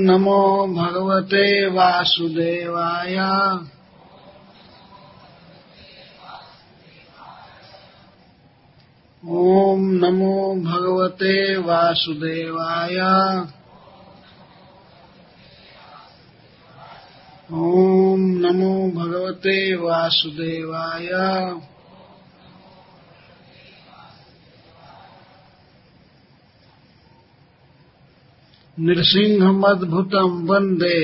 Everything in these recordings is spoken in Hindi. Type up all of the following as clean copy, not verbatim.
नमो भगवते वासुदेवाय। ओम नमो भगवते वासुदेवाय। ओम नमो भगवते वासुदेवाय। नृसिंहमद्भुतं वन्दे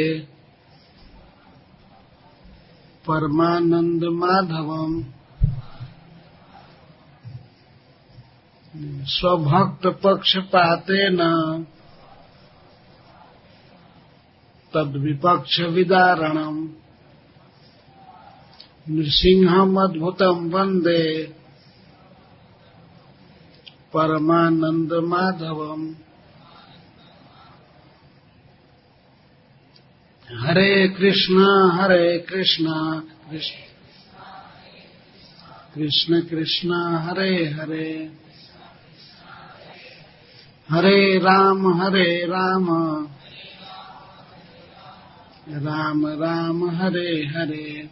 परमानन्दमाधवम्। स्वभक्तपक्षपातेन तद्विपक्षविदारणम्। नृसिंहमद्भुतं वन्दे परमानन्दमाधवम्। हरे कृष्ण कृष्ण कृष्ण हरे हरे, हरे राम राम राम हरे हरे।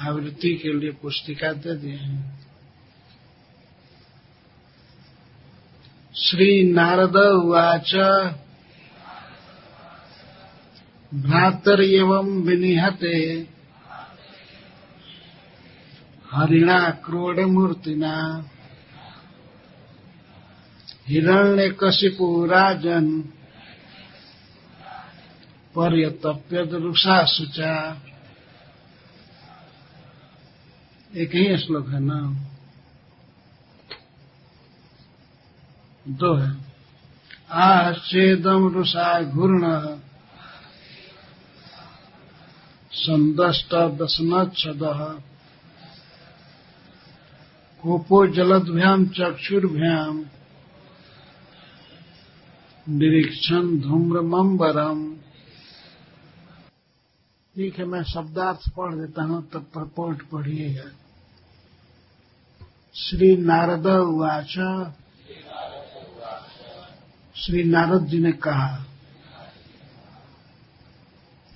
आवृत्ति के लिए पुस्तिका दे दिए हैं। श्री नारद उवाच भ्रातर्यवं विनिहते हरिणा क्रोडमूर्तिना हिरण्यकशिपु राजन् पर्यतप्यदरुषासुचा। एक ही श्लोक है ना, दो है। आश्चेदं रुषा घूर्ण संदष्ट दशनच्छदः कोपो जलद्भ्यां चक्षुर्भ्यां निरीक्षण धूम्रमंबरम्। ठीक है, मैं शब्दार्थ पढ़ देता हूँ, तब परपोर्ट पढ़िएगा। श्री नारद उवाच, श्री नारद जी ने कहा,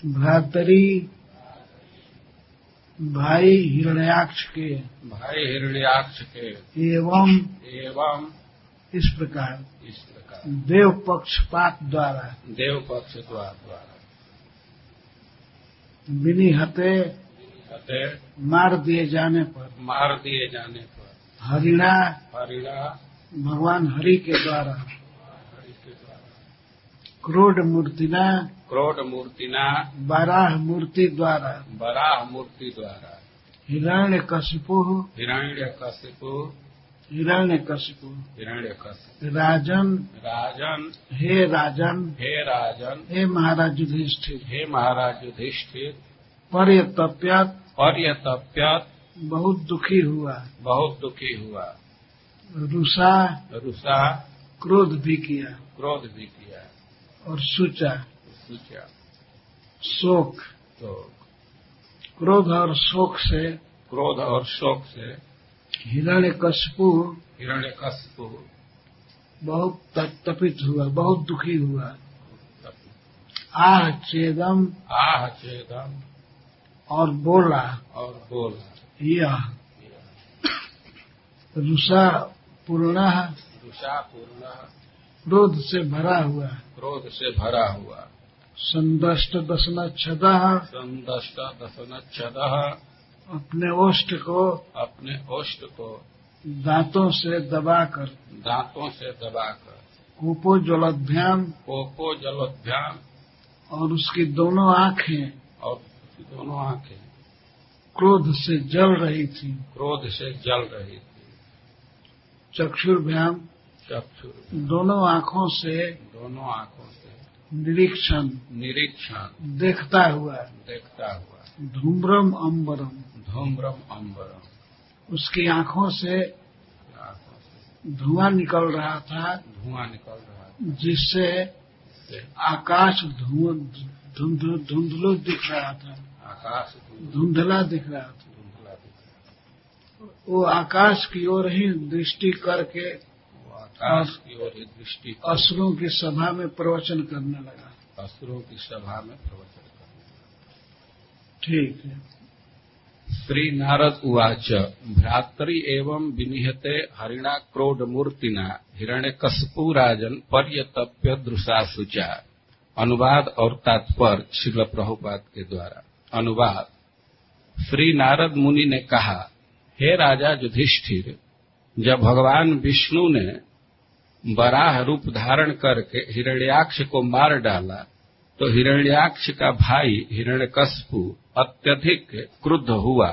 भ्रातरी भाई हिरण्याक्ष के एवं इस प्रकार देव पक्षपात द्वारा विनिहते मार दिए जाने पर हरिणा भगवान हरि के द्वारा क्रोध मूर्तिना बराह मूर्ति द्वारा हिरण्यकशिपु राजन हे राजन हे महाराज युधिष्ठिर पर्यतप्यत बहुत दुखी हुआ रुषा क्रोध भी किया और सूचा शोक। क्रोध और शोक से हिरण्यकशिपु बहुत तपित हुआ, बहुत दुखी हुआ। आह चेदम और बोला यह रुषा पूर्ण क्रोध से भरा हुआ संदष्ट दशनच्छदः अपने ओष्ठ को दांतों से दबाकर कोपो जलोद्भ्याम और उसकी दोनों आँखें क्रोध से जल रही थी। चक्षुर्भ्याम दोनों आँखों से निरीक्षण देखता हुआ धूम्रम अंबरम उसकी आँखों से धुआं निकल रहा था जिससे आकाश धुंधला दिख रहा था। वो आकाश की ओर ही दृष्टि करके आकाश की ओर दृष्टि, असुरों की सभा में प्रवचन करने लगा। असुरों की सभा में प्रवचन करने लगा। ठीक है। श्री नारद उवाच भ्रातरि एवं विनिहते हरिणा क्रोधमूर्तिना हिरण्यकशिपु राजन पर्यतप्य दृशासुचा। अनुवाद और तात्पर्य श्रील प्रभुपाद के द्वारा। अनुवाद। श्री नारद मुनि ने कहा, हे राजा युधिष्ठिर, जब भगवान विष्णु ने वराह रूप धारण करके हिरण्याक्ष को मार डाला तो हिरण्याक्ष का भाई हिरण्यकशिपु अत्यधिक क्रुद्ध हुआ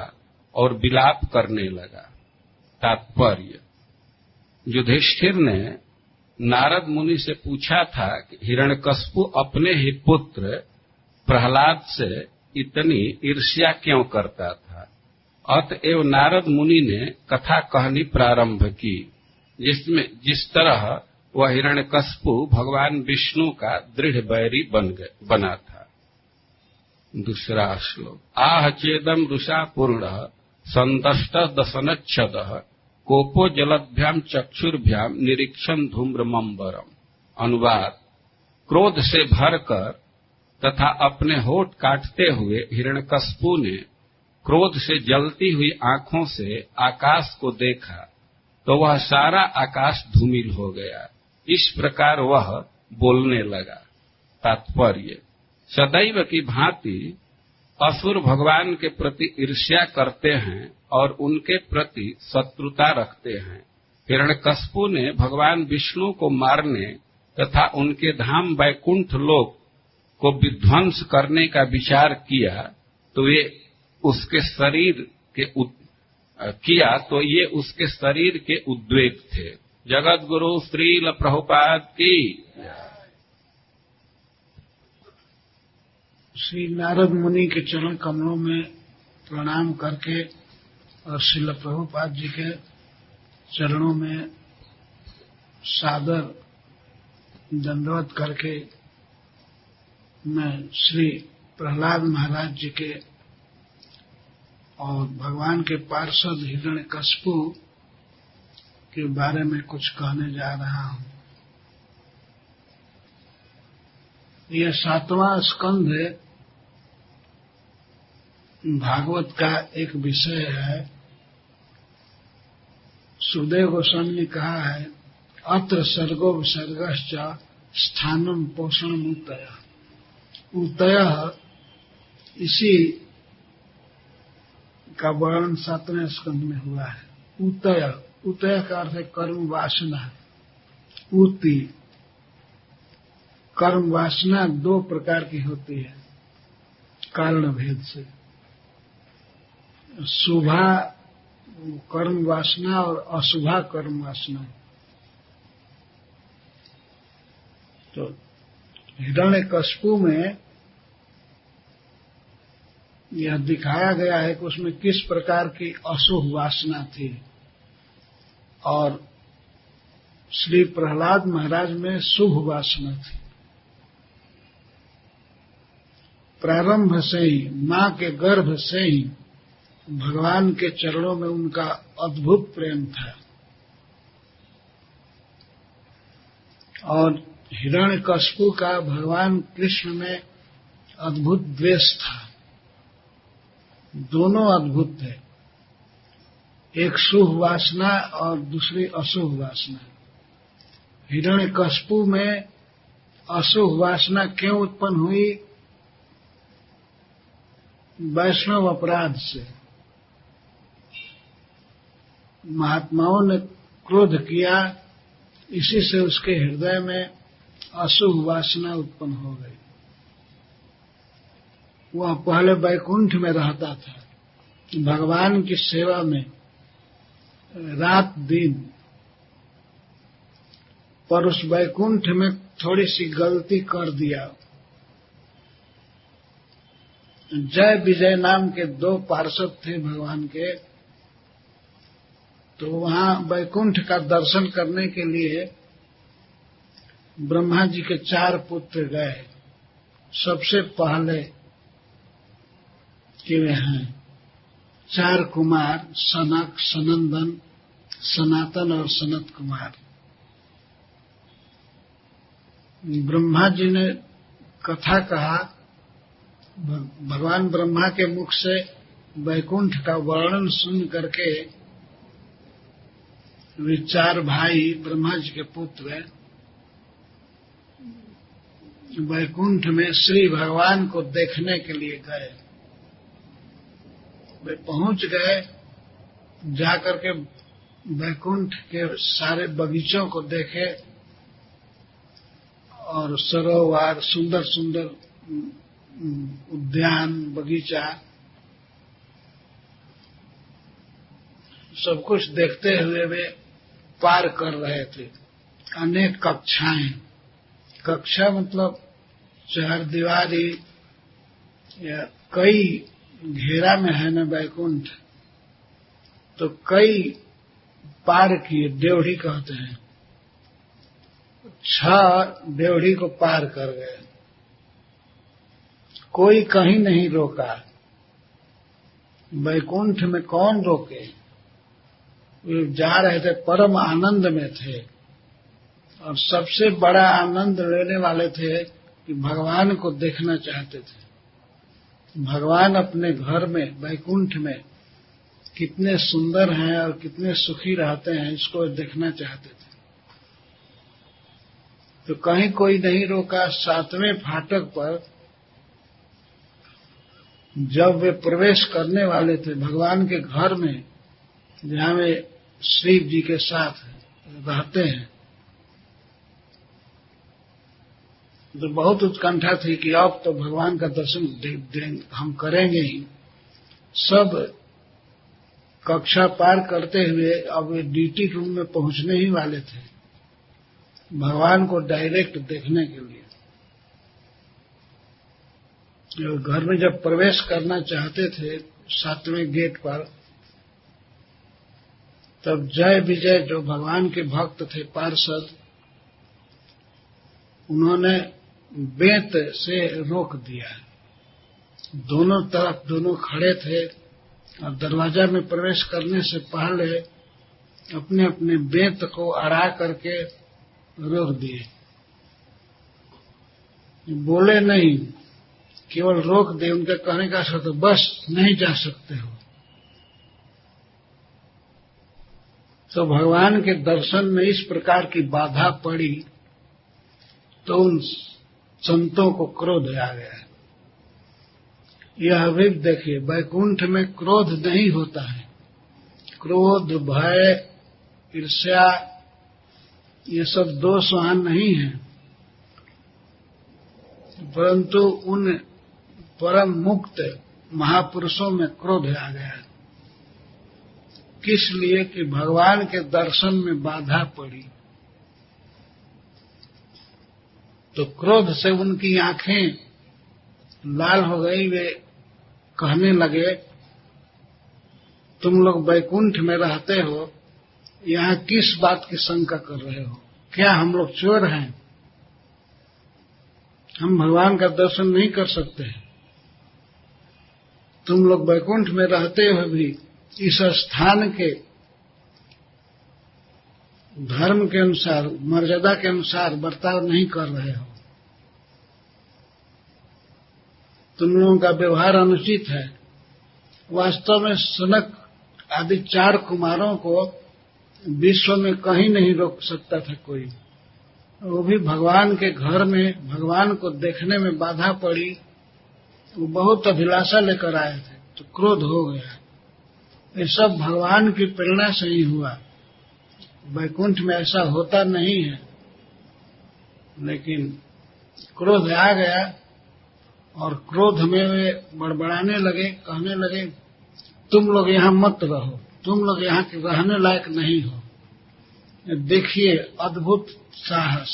और विलाप करने लगा। तात्पर्य। युधिष्ठिर ने नारद मुनि से पूछा था कि हिरण्यकशिपु अपने ही पुत्र प्रहलाद से इतनी ईर्ष्या क्यों करता था। अतएव नारद मुनि ने कथा कहनी प्रारंभ की, जिसमें जिस तरह वह हिरण्यकशिपु भगवान विष्णु का दृढ़ बैरी बना था। दूसरा श्लोक। आह चेदम रुषा पूर्ण संदष्ट दशनच्छद कोपो जलद्भ्याम चक्षुर्भ्याम निरीक्षण धूम्रमंबरम। अनुवाद। क्रोध से भरकर तथा अपने होठ काटते हुए हिरण्यकशिपु ने क्रोध से जलती हुई आंखों से आकाश को देखा तो वह सारा आकाश धूमिल हो गया। इस प्रकार वह बोलने लगा। तात्पर्य। सदैव की भांति असुर भगवान के प्रति ईर्ष्या करते हैं और उनके प्रति शत्रुता रखते हैं। हिरण्यकशिपु ने भगवान विष्णु को मारने तथा उनके धाम वैकुंठ लोक को विध्वंस करने का विचार किया तो ये उसके शरीर के उद्वेग थे। जगत गुरु श्रील प्रभुपाद की। श्री नारद मुनि के चरण कमलों में प्रणाम करके और श्रील प्रभुपाद जी के चरणों में सादर दंडवत करके मैं श्री प्रहलाद महाराज जी के और भगवान के पार्षद हिरण्यकशिपु के बारे में कुछ कहने जा रहा हूं। यह 7वां स्कंध भागवत का एक विषय है। सुखदेव गोस्वामी ने कहा है, अत्र सर्गो विसर्गश्च स्थानम पोषणम उतय। उतय इसी का वर्णन 7वें स्कंध में हुआ है। उतय, उतय का अर्थ है कर्म वासना। उति, कर्म वासना 2 प्रकार की होती है कारण भेद से। शुभा कर्म वासना और अशुभा कर्म वासना। तो हिरण्यकशिपु में यह दिखाया गया है कि उसमें किस प्रकार की अशुभ वासना थी और श्री प्रहलाद महाराज में शुभ वासना थी। प्रारंभ से ही, मां के गर्भ से ही भगवान के चरणों में उनका अद्भुत प्रेम था और हिरण्यकशिपु का भगवान कृष्ण में अद्भुत द्वेष था। दोनों अद्भुत थे, एक शुभ वासना और दूसरी अशुभ वासना। हिरण्यकशिपु में अशुभ वासना क्यों उत्पन्न हुई? वैष्णव अपराध से। महात्माओं ने क्रोध किया, इसी से उसके हृदय में अशुभ वासना उत्पन्न हो गई। वह पहले वैकुंठ में रहता था, भगवान की सेवा में रात दिन, पर उस वैकुंठ में थोड़ी सी गलती कर दिया। जय विजय नाम के 2 पार्षद थे भगवान के, तो वहां वैकुंठ का दर्शन करने के लिए ब्रह्मा जी के 4 पुत्र गए। सबसे पहले कि वे हैं 4 कुमार, सनक, सनंदन, सनातन और सनत कुमार। ब्रह्मा जी ने कथा कहा, भगवान ब्रह्मा के मुख से वैकुंठ का वर्णन सुन करके वे 4 भाई ब्रह्मा जी के पुत्र वैकुंठ में श्री भगवान को देखने के लिए गए। वे पहुंच गए, जाकर के वैकुंठ के सारे बगीचों को देखे और सरोवर, सुंदर सुंदर उद्यान, बगीचा, सब कुछ देखते हुए वे पार कर रहे थे। अनेक कक्षाएं, कक्षा मतलब 4 दीवारी या कई घेरा में है न वैकुंठ, तो कई पार किए, ड्योढ़ी कहते हैं। 6 ड्योढ़ी को पार कर गए, कोई कहीं नहीं रोका। वैकुंठ में कौन रोके? वे जा रहे थे, परम आनंद में थे, और सबसे बड़ा आनंद लेने वाले थे कि भगवान को देखना चाहते थे। भगवान अपने घर में वैकुंठ में कितने सुंदर हैं और कितने सुखी रहते हैं, इसको देखना चाहते थे। तो कहीं कोई नहीं रोका। 7वें फाटक पर जब वे प्रवेश करने वाले थे भगवान के घर में, जहां वे शिव जी के साथ रहते हैं, तो बहुत उत्कंठा थी कि अब तो भगवान का दर्शन हम करेंगे ही। सब कक्षा पार करते हुए अब वे ड्यूटी रूम में पहुंचने ही वाले थे, भगवान को डायरेक्ट देखने के लिए। घर में जब प्रवेश करना चाहते थे 7वें गेट पर, तब जय विजय जो भगवान के भक्त थे, पार्षद, उन्होंने बेंत से रोक दिया। दोनों तरफ दोनों खड़े थे और दरवाजा में प्रवेश करने से पहले अपने अपने बेंत को अड़ा करके रोक दिए। बोले नहीं, केवल रोक दे। उनके कहने का अर्थ तो बस नहीं जा सकते हो। तो भगवान के दर्शन में इस प्रकार की बाधा पड़ी तो उन संतों को क्रोध आ गया। यह भी देखिए, वैकुंठ में क्रोध नहीं होता है। क्रोध, भय, ईर्ष्या, ये सब दोष वहां नहीं है, परंतु उन परम मुक्त महापुरुषों में क्रोध आ गया। किस लिए? कि भगवान के दर्शन में बाधा पड़ी। तो क्रोध से उनकी आंखें लाल हो गई। वे कहने लगे, तुम लोग वैकुंठ में रहते हो, यहाँ किस बात की शंका कर रहे हो? क्या हम लोग चोर हैं? हम भगवान का दर्शन नहीं कर सकते हैं? तुम लोग वैकुंठ में रहते हुए भी इस स्थान के धर्म के अनुसार, मर्यादा के अनुसार बर्ताव नहीं कर रहे हो। तुम लोगों का व्यवहार अनुचित है। वास्तव में सनक आदि 4 कुमारों को विश्व में कहीं नहीं रोक सकता था कोई। वो भी भगवान के घर में भगवान को देखने में बाधा पड़ी। वो बहुत अभिलाषा लेकर आए थे, तो क्रोध हो गया। ये सब भगवान की प्रेरणा से ही हुआ। वैकुंठ में ऐसा होता नहीं है, लेकिन क्रोध आ गया और क्रोध में वे बड़बड़ाने लगे, कहने लगे, तुम लोग यहाँ मत रहो, तुम लोग यहाँ के रहने लायक नहीं हो। देखिए अद्भुत साहस।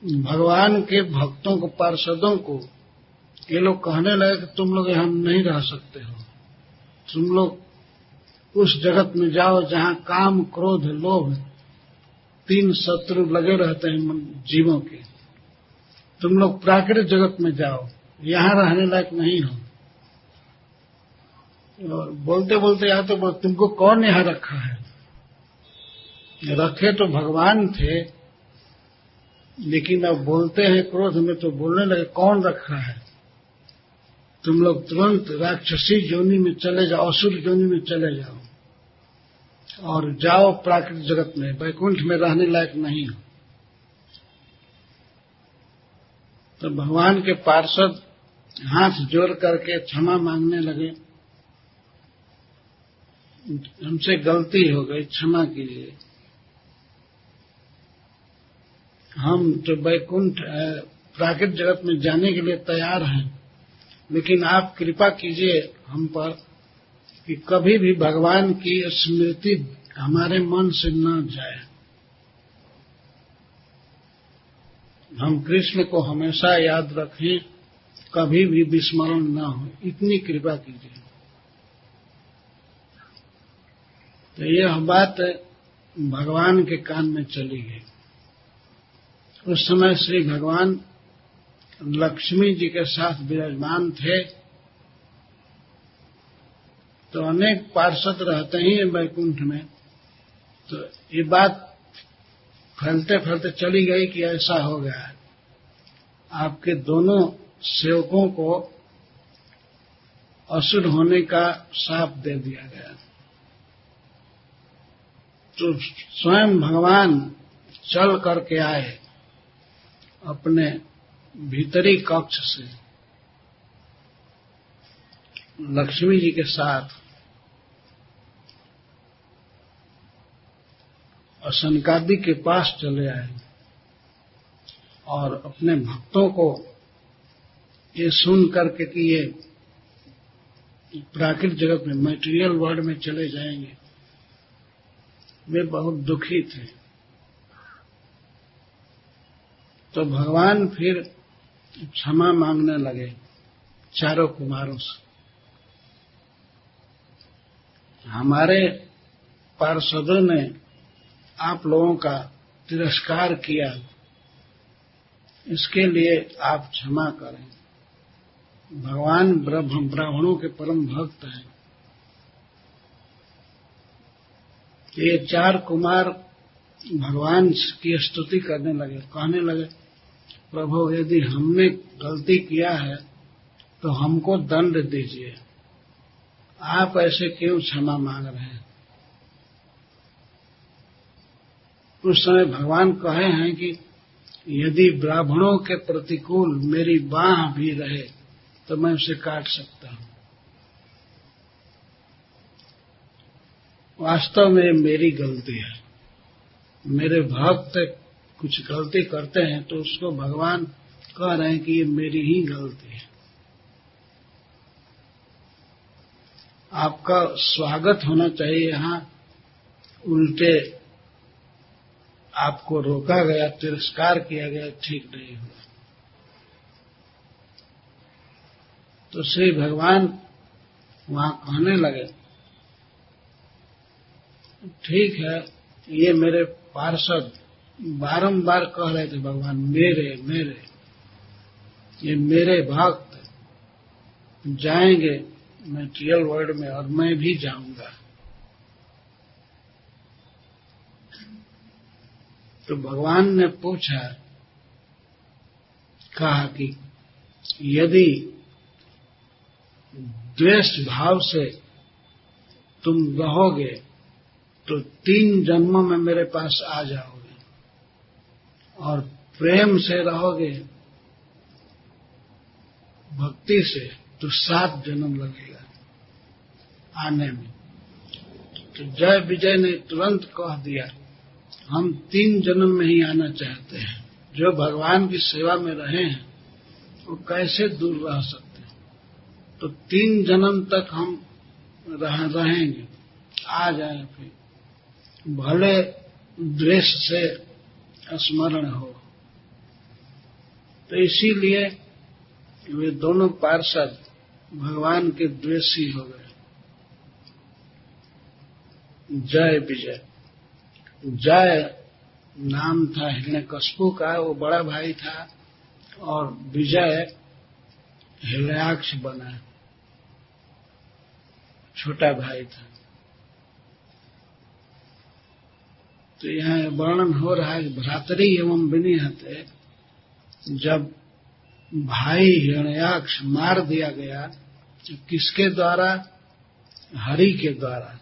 भगवान के भक्तों को, पार्षदों को ये लोग कहने लगे कि तुम लोग यहाँ नहीं रह सकते हो। तुम लोग उस जगत में जाओ जहाँ काम, क्रोध, लोभ 3 शत्रु लगे रहते हैं जीवों के। तुम लोग प्राकृतिक जगत में जाओ, यहाँ रहने लायक नहीं हो। और बोलते बोलते यहाँ तो तुमको कौन यहाँ रखा है? रखे तो भगवान थे, लेकिन अब बोलते हैं क्रोध में तो बोलने लगे, कौन रखा है? तुम लोग तुरंत राक्षसी योनि में चले जाओ, असुर योनि में चले जाओ और जाओ प्राकृतिक जगत में, वैकुंठ में रहने लायक नहीं हो। तो भगवान के पार्षद हाथ जोड़ करके क्षमा मांगने लगे, हमसे गलती हो गई, क्षमा कीजिए। हम तो वैकुंठ प्राकृतिक जगत में जाने के लिए तैयार हैं, लेकिन आप कृपा कीजिए हम पर कि कभी भी भगवान की स्मृति हमारे मन से न जाए, हम कृष्ण को हमेशा याद रखें, कभी भी विस्मरण न हो, इतनी कृपा कीजिए। तो यह बात भगवान के कान में चली गई। उस समय श्री भगवान लक्ष्मी जी के साथ विराजमान थे। तो अनेक पार्षद रहते ही वैकुंठ में, तो ये बात फैलते फैलते चली गई कि ऐसा हो गया है, आपके दोनों सेवकों को असुर होने का शाप दे दिया गया। तो स्वयं भगवान चल करके आए अपने भीतरी कक्ष से लक्ष्मी जी के साथ और सनकादि के पास चले आए और अपने भक्तों को ये सुन करके कि ये प्राकृतिक जगत में मैटेरियल वर्ल्ड में चले जाएंगे, वे बहुत दुखी थे। तो भगवान फिर क्षमा मांगने लगे चारों कुमारों से, हमारे पार्षदों ने आप लोगों का तिरस्कार किया, इसके लिए आप क्षमा करें। भगवान ब्राह्मणों के परम भक्त हैं। ये चार कुमार भगवान की स्तुति करने लगे, कहने लगे, प्रभु यदि हमने गलती किया है तो हमको दंड दीजिए, आप ऐसे क्यों क्षमा मांग रहे हैं? उस समय भगवान कहे हैं कि यदि ब्राह्मणों के प्रतिकूल मेरी बाह भी रहे तो मैं उसे काट सकता हूं। वास्तव में मेरी गलती है, मेरे भक्त कुछ गलती करते हैं तो उसको भगवान कह रहे हैं कि ये मेरी ही गलती है। आपका स्वागत होना चाहिए, यहाँ उल्टे आपको रोका गया, तिरस्कार किया गया, ठीक नहीं हुआ। तो श्री भगवान वहां कहने लगे, ठीक है, ये मेरे पार्षद बारंबार कह रहे थे भगवान मेरे मेरे, ये मेरे भक्त जाएंगे मैटेरियल वर्ल्ड में और मैं भी जाऊंगा। तो भगवान ने पूछा, कहा कि यदि द्वेष भाव से तुम रहोगे तो 3 जन्मों में मेरे पास आ जाओगे, और प्रेम से रहोगे भक्ति से तो 7 जन्म लगेगा आने में। तो जय विजय ने तुरंत कह दिया, हम 3 जन्म में ही आना चाहते हैं। जो भगवान की सेवा में रहे हैं वो कैसे दूर रह सकते हैं? तो 3 जन्म तक हम रहेंगे, आ जाए फिर भले द्वेष से स्मरण हो। तो इसीलिए वे दोनों पार्षद भगवान के द्वेषी हो गए। जय विजय, जय नाम था हिरण्यकश्यप का, वो बड़ा भाई था, और विजय हिरण्याक्ष बना, छोटा भाई था। तो यहाँ वर्णन हो रहा है भ्रातरी एवं विनिहते, जब भाई हिरण्याक्ष मार दिया गया, किसके द्वारा? हरि के द्वारा,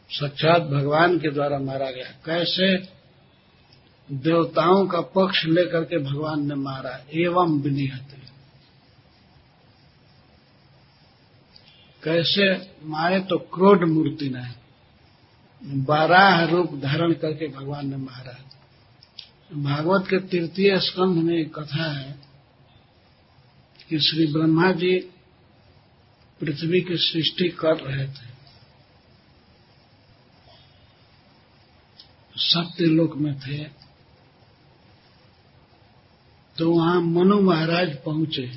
साक्षात भगवान के द्वारा मारा गया। कैसे? देवताओं का पक्ष लेकर के भगवान ने मारा। एवं विनिहते, कैसे मारे? तो क्रोध मूर्ति ने, बाराह रूप धारण करके भगवान ने मारा। भागवत के 3 स्कंध में एक कथा है कि श्री ब्रह्मा जी पृथ्वी की सृष्टि कर रहे थे, सत्यलोक में थे। तो वहां मनु महाराज पहुंचे।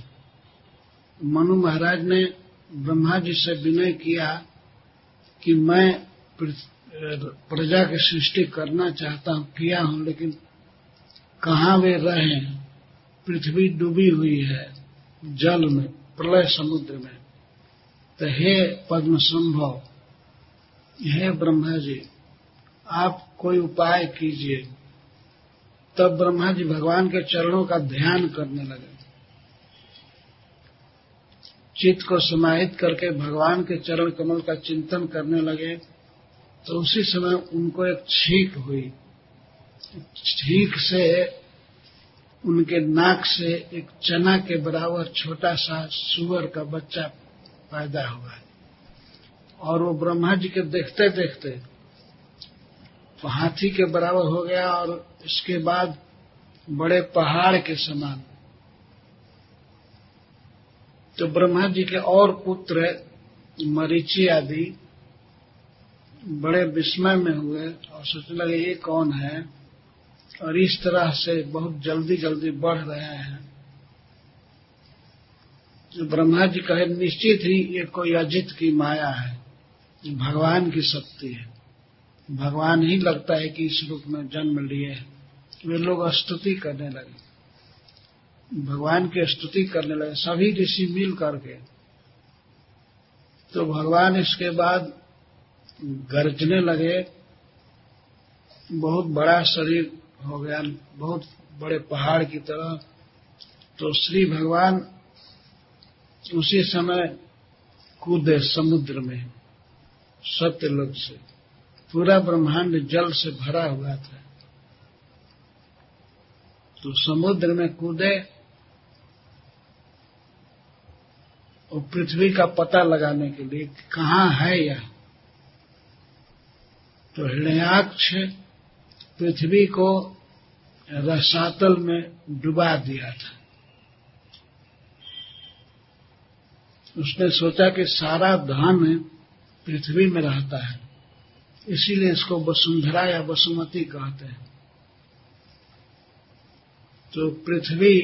मनु महाराज ने ब्रह्मा जी से विनय किया कि मैं प्रजा की सृष्टि करना चाहता हूं, किया हूं, लेकिन कहाँ वे रहे? पृथ्वी डूबी हुई है जल में, प्रलय समुद्र में। तो हे पद्म संभव, हे ब्रह्मा जी, आप कोई उपाय कीजिए। तब ब्रह्मा जी भगवान के चरणों का ध्यान करने लगे, चित्त को समाहित करके भगवान के चरण कमल का चिंतन करने लगे। तो उसी समय उनको एक छींक हुई। छींक से उनके नाक से एक चना के बराबर छोटा सा सूअर का बच्चा पैदा हुआ, और वो ब्रह्मा जी के देखते देखते तो हाथी के बराबर हो गया, और इसके बाद बड़े पहाड़ के समान। तो ब्रह्मा जी के और पुत्र मरीचि आदि बड़े विस्मय में हुए और सोचने लगे ये कौन है, और इस तरह से बहुत जल्दी जल्दी बढ़ रहे हैं। तो ब्रह्मा जी कहे निश्चित ही ये कोई अजित की माया है, भगवान की शक्ति है, भगवान ही लगता है कि इस रूप में जन्म लिए हैं। वे लोग स्तुति करने लगे, भगवान की स्तुति करने लगे, सभी ऋषि मिल करके। तो भगवान इसके बाद गरजने लगे, बहुत बड़ा शरीर हो गया, बहुत बड़े पहाड़ की तरह। तो श्री भगवान उसी समय कूदे समुद्र में, सत्यलोक से। पूरा ब्रह्मांड जल से भरा हुआ था, तो समुद्र में कूदे और पृथ्वी का पता लगाने के लिए कहाँ है यह। तो हिरण्याक्ष पृथ्वी को रसातल में डुबा दिया था। उसने सोचा कि सारा धन पृथ्वी में रहता है, इसीलिए इसको वसुंधरा या वसुमती कहते हैं। तो पृथ्वी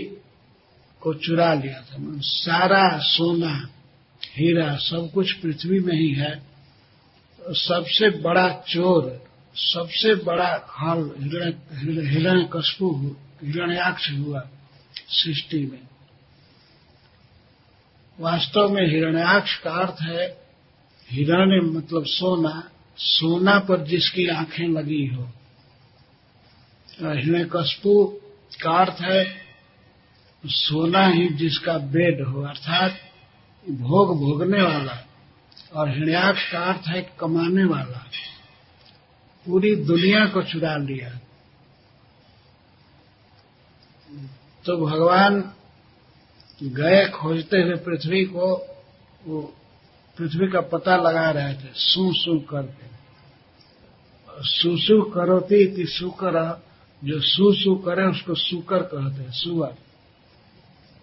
को चुरा लिया था, सारा सोना हीरा सब कुछ पृथ्वी में ही है। सबसे बड़ा चोर, सबसे बड़ा खल हिरण्यकश्यप, हिरण्याक्ष हुआ सृष्टि में। वास्तव में हिरण्याक्ष का अर्थ है, हिरण्य मतलब सोना, सोना पर जिसकी आंखें लगी हो। हिरण्यकश्यप का अर्थ है सोना ही जिसका बेड हो, अर्थात भोग भोगने वाला। और हिरण्याक्ष का अर्थ है कमाने वाला। पूरी दुनिया को चुरा लिया। तो भगवान गए खोजते हुए पृथ्वी को, वो पृथ्वी का पता लगा रहे थे सू सू करके। सुसु करोती इति सुकर, जो सू सू करे उसको सुकर कहते हैं, सुअर।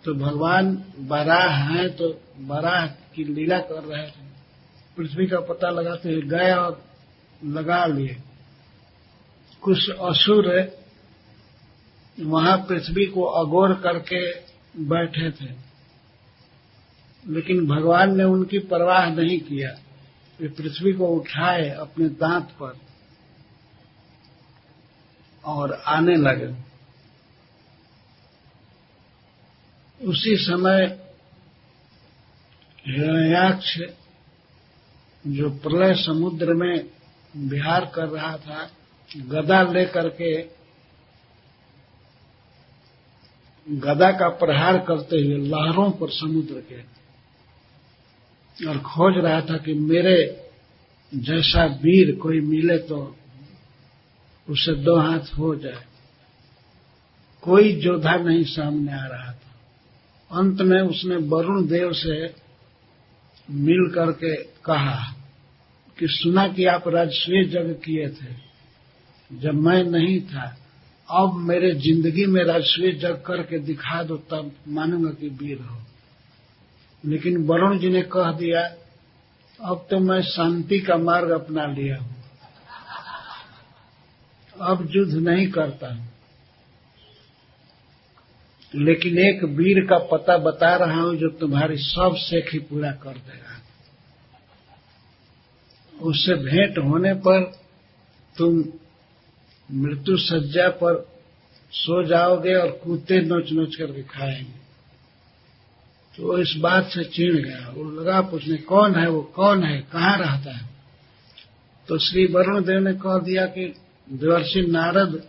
तो भगवान बराह हैं, तो बराह की लीला कर रहे थे। पृथ्वी का पता लगाते हुए गए और लगा लिए। कुछ असुर वहां पृथ्वी को अगोर करके बैठे थे, लेकिन भगवान ने उनकी परवाह नहीं किया। वे पृथ्वी को उठाए अपने दांत पर और आने लगे। उसी समय हिरण्याक्ष जो प्रलय समुद्र में विहार कर रहा था, गदा लेकर के गदा का प्रहार करते हुए लहरों पर समुद्र के, और खोज रहा था कि मेरे जैसा वीर कोई मिले तो उसे 2 हाथ हो जाए। कोई योद्धा नहीं सामने आ रहा था। अंत में उसने वरुण देव से मिल करके कहा कि सुना कि आप राजसूय यज्ञ किए थे जब मैं नहीं था, अब मेरे जिंदगी में राजसूय यज्ञ करके दिखा दो, तब मानूंगा कि वीर हो। लेकिन वरुण जी ने कह दिया, अब तो मैं शांति का मार्ग अपना लिया हूं, अब युद्ध नहीं करता हूं, लेकिन एक वीर का पता बता रहा हूं जो तुम्हारी सब शेख ही पूरा कर देगा। उससे भेंट होने पर तुम मृत्यु सज्जा पर सो जाओगे और कुत्ते नोच नोच करके खाएंगे। तो वो इस बात से चिढ़ गया। वो लगा पूछने, कौन है वो, कौन है, कहाँ रहता है? तो श्री वरुण देव ने कह दिया कि देवर्षि नारद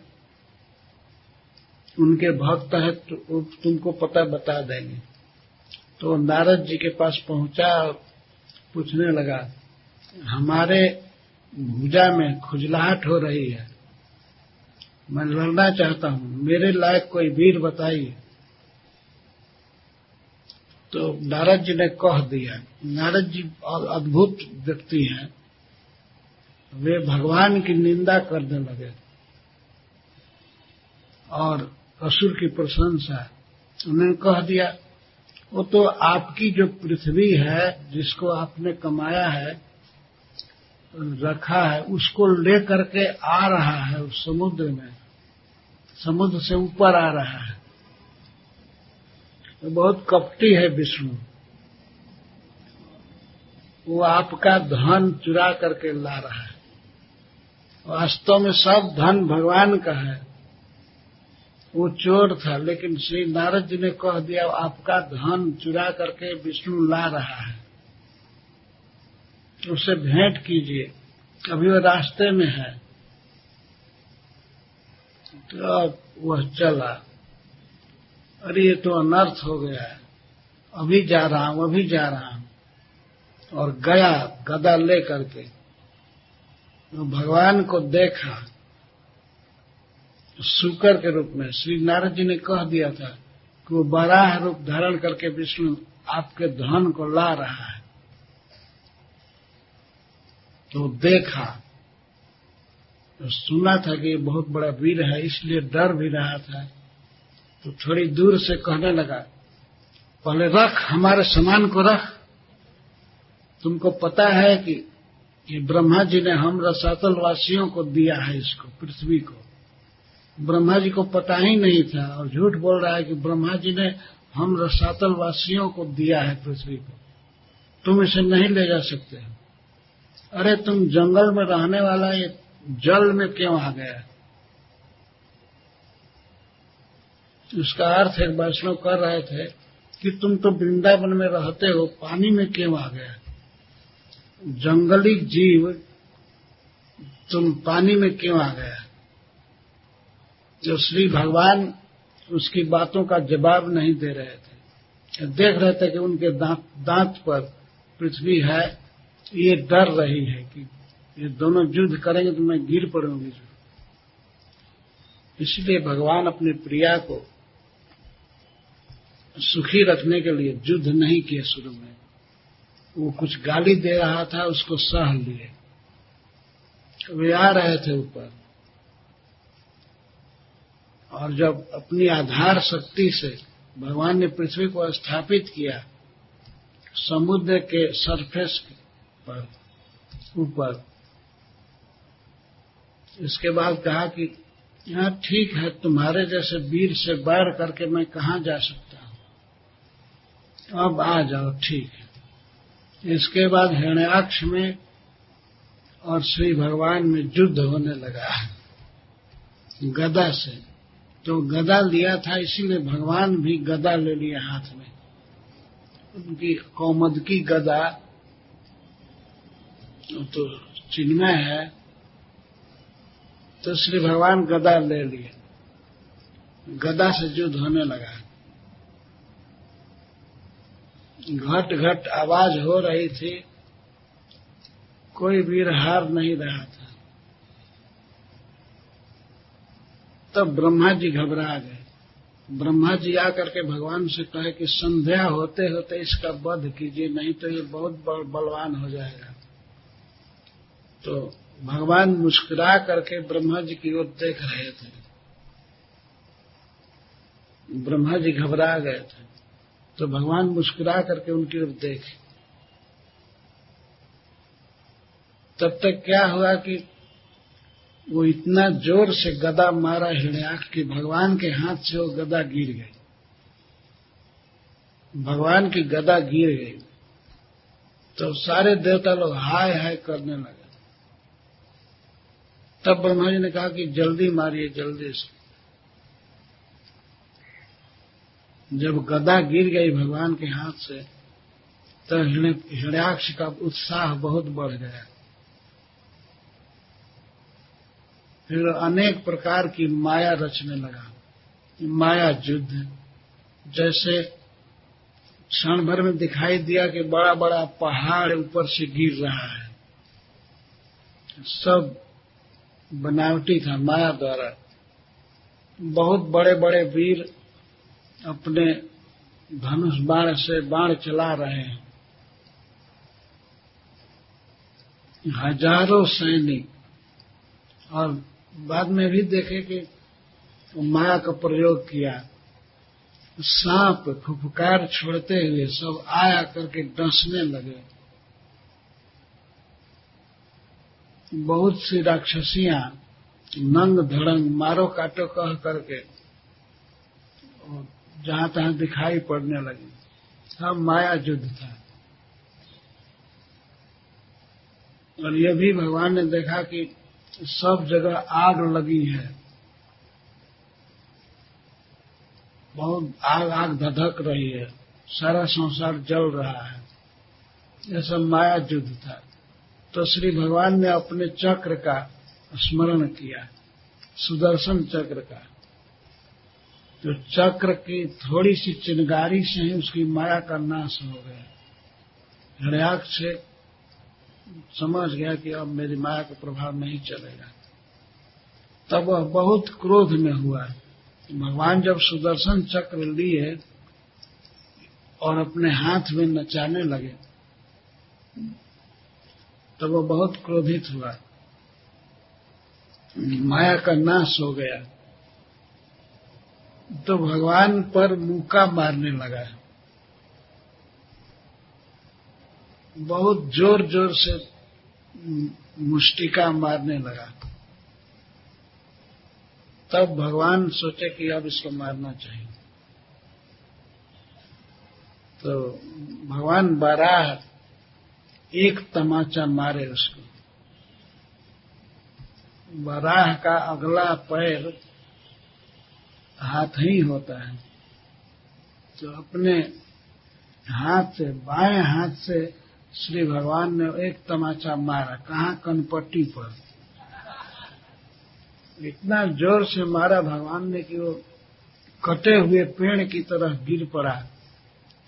उनके भक्त है, तो तुमको पता बता देंगे। तो नारद जी के पास पहुंचा और पूछने लगा, हमारे भुजा में खुजलाहट हो रही है, मैं लड़ना चाहता हूं, मेरे लायक कोई वीर बताइए। तो नारद जी ने कह दिया। नारद जी अद्भुत व्यक्ति हैं, वे भगवान की निंदा करने लगे और असुर की प्रशंसा। उन्होंने कह दिया, वो तो आपकी जो पृथ्वी है जिसको आपने कमाया है, रखा है, उसको ले करके आ रहा है उस समुद्र में, समुद्र से ऊपर आ रहा है। तो बहुत कपटी है विष्णु, वो आपका धन चुरा करके ला रहा है। वास्तव में सब धन भगवान का है, वो चोर था, लेकिन श्री नारद जी ने कह दिया आपका धन चुरा करके विष्णु ला रहा है, उससे भेंट कीजिए, अभी वो रास्ते में है। तो वह चला, अरे ये तो अनर्थ हो गया है, अभी जा रहा हूं, अभी जा रहा हूं, और गया गदा ले करके। तो भगवान को देखा शूकर के रूप में। श्री नारद जी ने कह दिया था कि वो बराह रूप धारण करके विष्णु आपके धन को ला रहा है। तो देखा, तो सुना था कि ये बहुत बड़ा वीर है, इसलिए डर भी रहा था। तो थोड़ी दूर से कहने लगा, पहले रख, हमारे सामान को रख। तुमको पता है कि ये ब्रह्मा जी ने हम रसातल वासियों को दिया है, इसको, पृथ्वी को। ब्रह्मा जी को पता ही नहीं था और झूठ बोल रहा है कि ब्रह्मा जी ने हम रसातल वासियों को दिया है पृथ्वी को, तुम इसे नहीं ले जा सकते। अरे तुम जंगल में रहने वाला, ये जल में क्यों आ गया? उसका अर्थ एक वैष्णव कर रहे थे कि तुम तो वृंदावन में रहते हो, पानी में क्यों आ गया? जंगली जीव, तुम पानी में क्यों आ गया? जो श्री भगवान उसकी बातों का जवाब नहीं दे रहे थे, देख रहे थे कि उनके दांत पर पृथ्वी है, ये डर रही है कि ये दोनों युद्ध करेंगे तो मैं गिर पड़ूंगी। इसलिए भगवान अपनी प्रिया को सुखी रखने के लिए युद्ध नहीं किए शुरू में। वो कुछ गाली दे रहा था, उसको सह लिए। वे आ रहे थे ऊपर, और जब अपनी आधार शक्ति से भगवान ने पृथ्वी को स्थापित किया समुद्र के सरफेस पर ऊपर, इसके बाद कहा कि यहाँ ठीक है, तुम्हारे जैसे वीर से बैर करके मैं कहाँ जा सकता हूँ, अब आ जाओ, ठीक है। इसके बाद हिरण्याक्ष में और श्री भगवान में युद्ध होने लगा गदा से। तो गदा लिया था, इसीलिए भगवान भी गदा ले लिया हाथ में। उनकी कौमुदी गदा तो चिन्मय है, तो श्री भगवान गदा ले लिए, गदा से युद्ध होने लगा। घट घट आवाज हो रही थी, कोई वीर हार नहीं रहा था। तब ब्रह्मा जी घबरा गए। ब्रह्मा जी आकर के भगवान से कहे कि संध्या होते होते इसका वध कीजिए, नहीं तो ये बहुत बलवान हो जाएगा। तो भगवान मुस्कुरा करके ब्रह्मा जी की ओर देख रहे थे। ब्रह्मा जी घबरा गए थे, तो भगवान मुस्कुरा करके उनकी ओर देखे। तब तक क्या हुआ कि वो इतना जोर से गदा मारा हिरण्याक्ष कि भगवान के हाथ से वो गदा गिर गई। भगवान की गदा गिर गई तो सारे देवता लोग हाय हाय करने लगे। तब ब्रह्मा जी ने कहा कि जल्दी मारिए, जल्दी से। जब गदा गिर गई भगवान के हाथ से तो हिरण्याक्ष का उत्साह बहुत बढ़ गया। फिर अनेक प्रकार की माया रचने लगा। माया युद्ध, जैसे क्षण भर में दिखाई दिया कि बड़ा बड़ा पहाड़ ऊपर से गिर रहा है, सब बनावटी था माया द्वारा। बहुत बड़े बड़े वीर अपने धनुष बाण से बाण चला रहे हैं। हजारों सैनिक, और बाद में भी देखे कि माया का प्रयोग किया। सांप फुफकार छोड़ते हुए सब आया करके डसने लगे। बहुत सी राक्षसियां नंग धड़ंग मारो काटो कह करके जहां तहां दिखाई पड़ने लगी। सब माया युद्ध था। और ये भी भगवान ने देखा कि सब जगह आग लगी है, बहुत आग आग धधक रही है, सारा संसार जल रहा है। यह सब माया युद्ध था। तो श्री भगवान ने अपने चक्र का स्मरण किया, सुदर्शन चक्र का। तो चक्र की थोड़ी सी चिनगारी से ही उसकी माया का नाश हो गया। हिरण्याक्ष से समझ गया कि अब मेरी माया का प्रभाव नहीं चलेगा। तब वह बहुत क्रोध में हुआ। भगवान जब सुदर्शन चक्र लिए और अपने हाथ में नचाने लगे तब वह बहुत क्रोधित हुआ। माया का नाश हो गया तो भगवान पर मुक्का मारने लगा। बहुत जोर जोर से मुष्टिका मारने लगा। तब भगवान सोचे कि अब इसको मारना चाहिए। तो भगवान बाराह एक तमाचा मारे उसको। बाराह का अगला पैर हाथ ही होता है, तो अपने हाथ से, बाएं हाथ से श्री भगवान ने एक तमाचा मारा। कहाँ? कनपट्टी पर। इतना जोर से मारा भगवान ने कि वो कटे हुए पेड़ की तरह गिर पड़ा,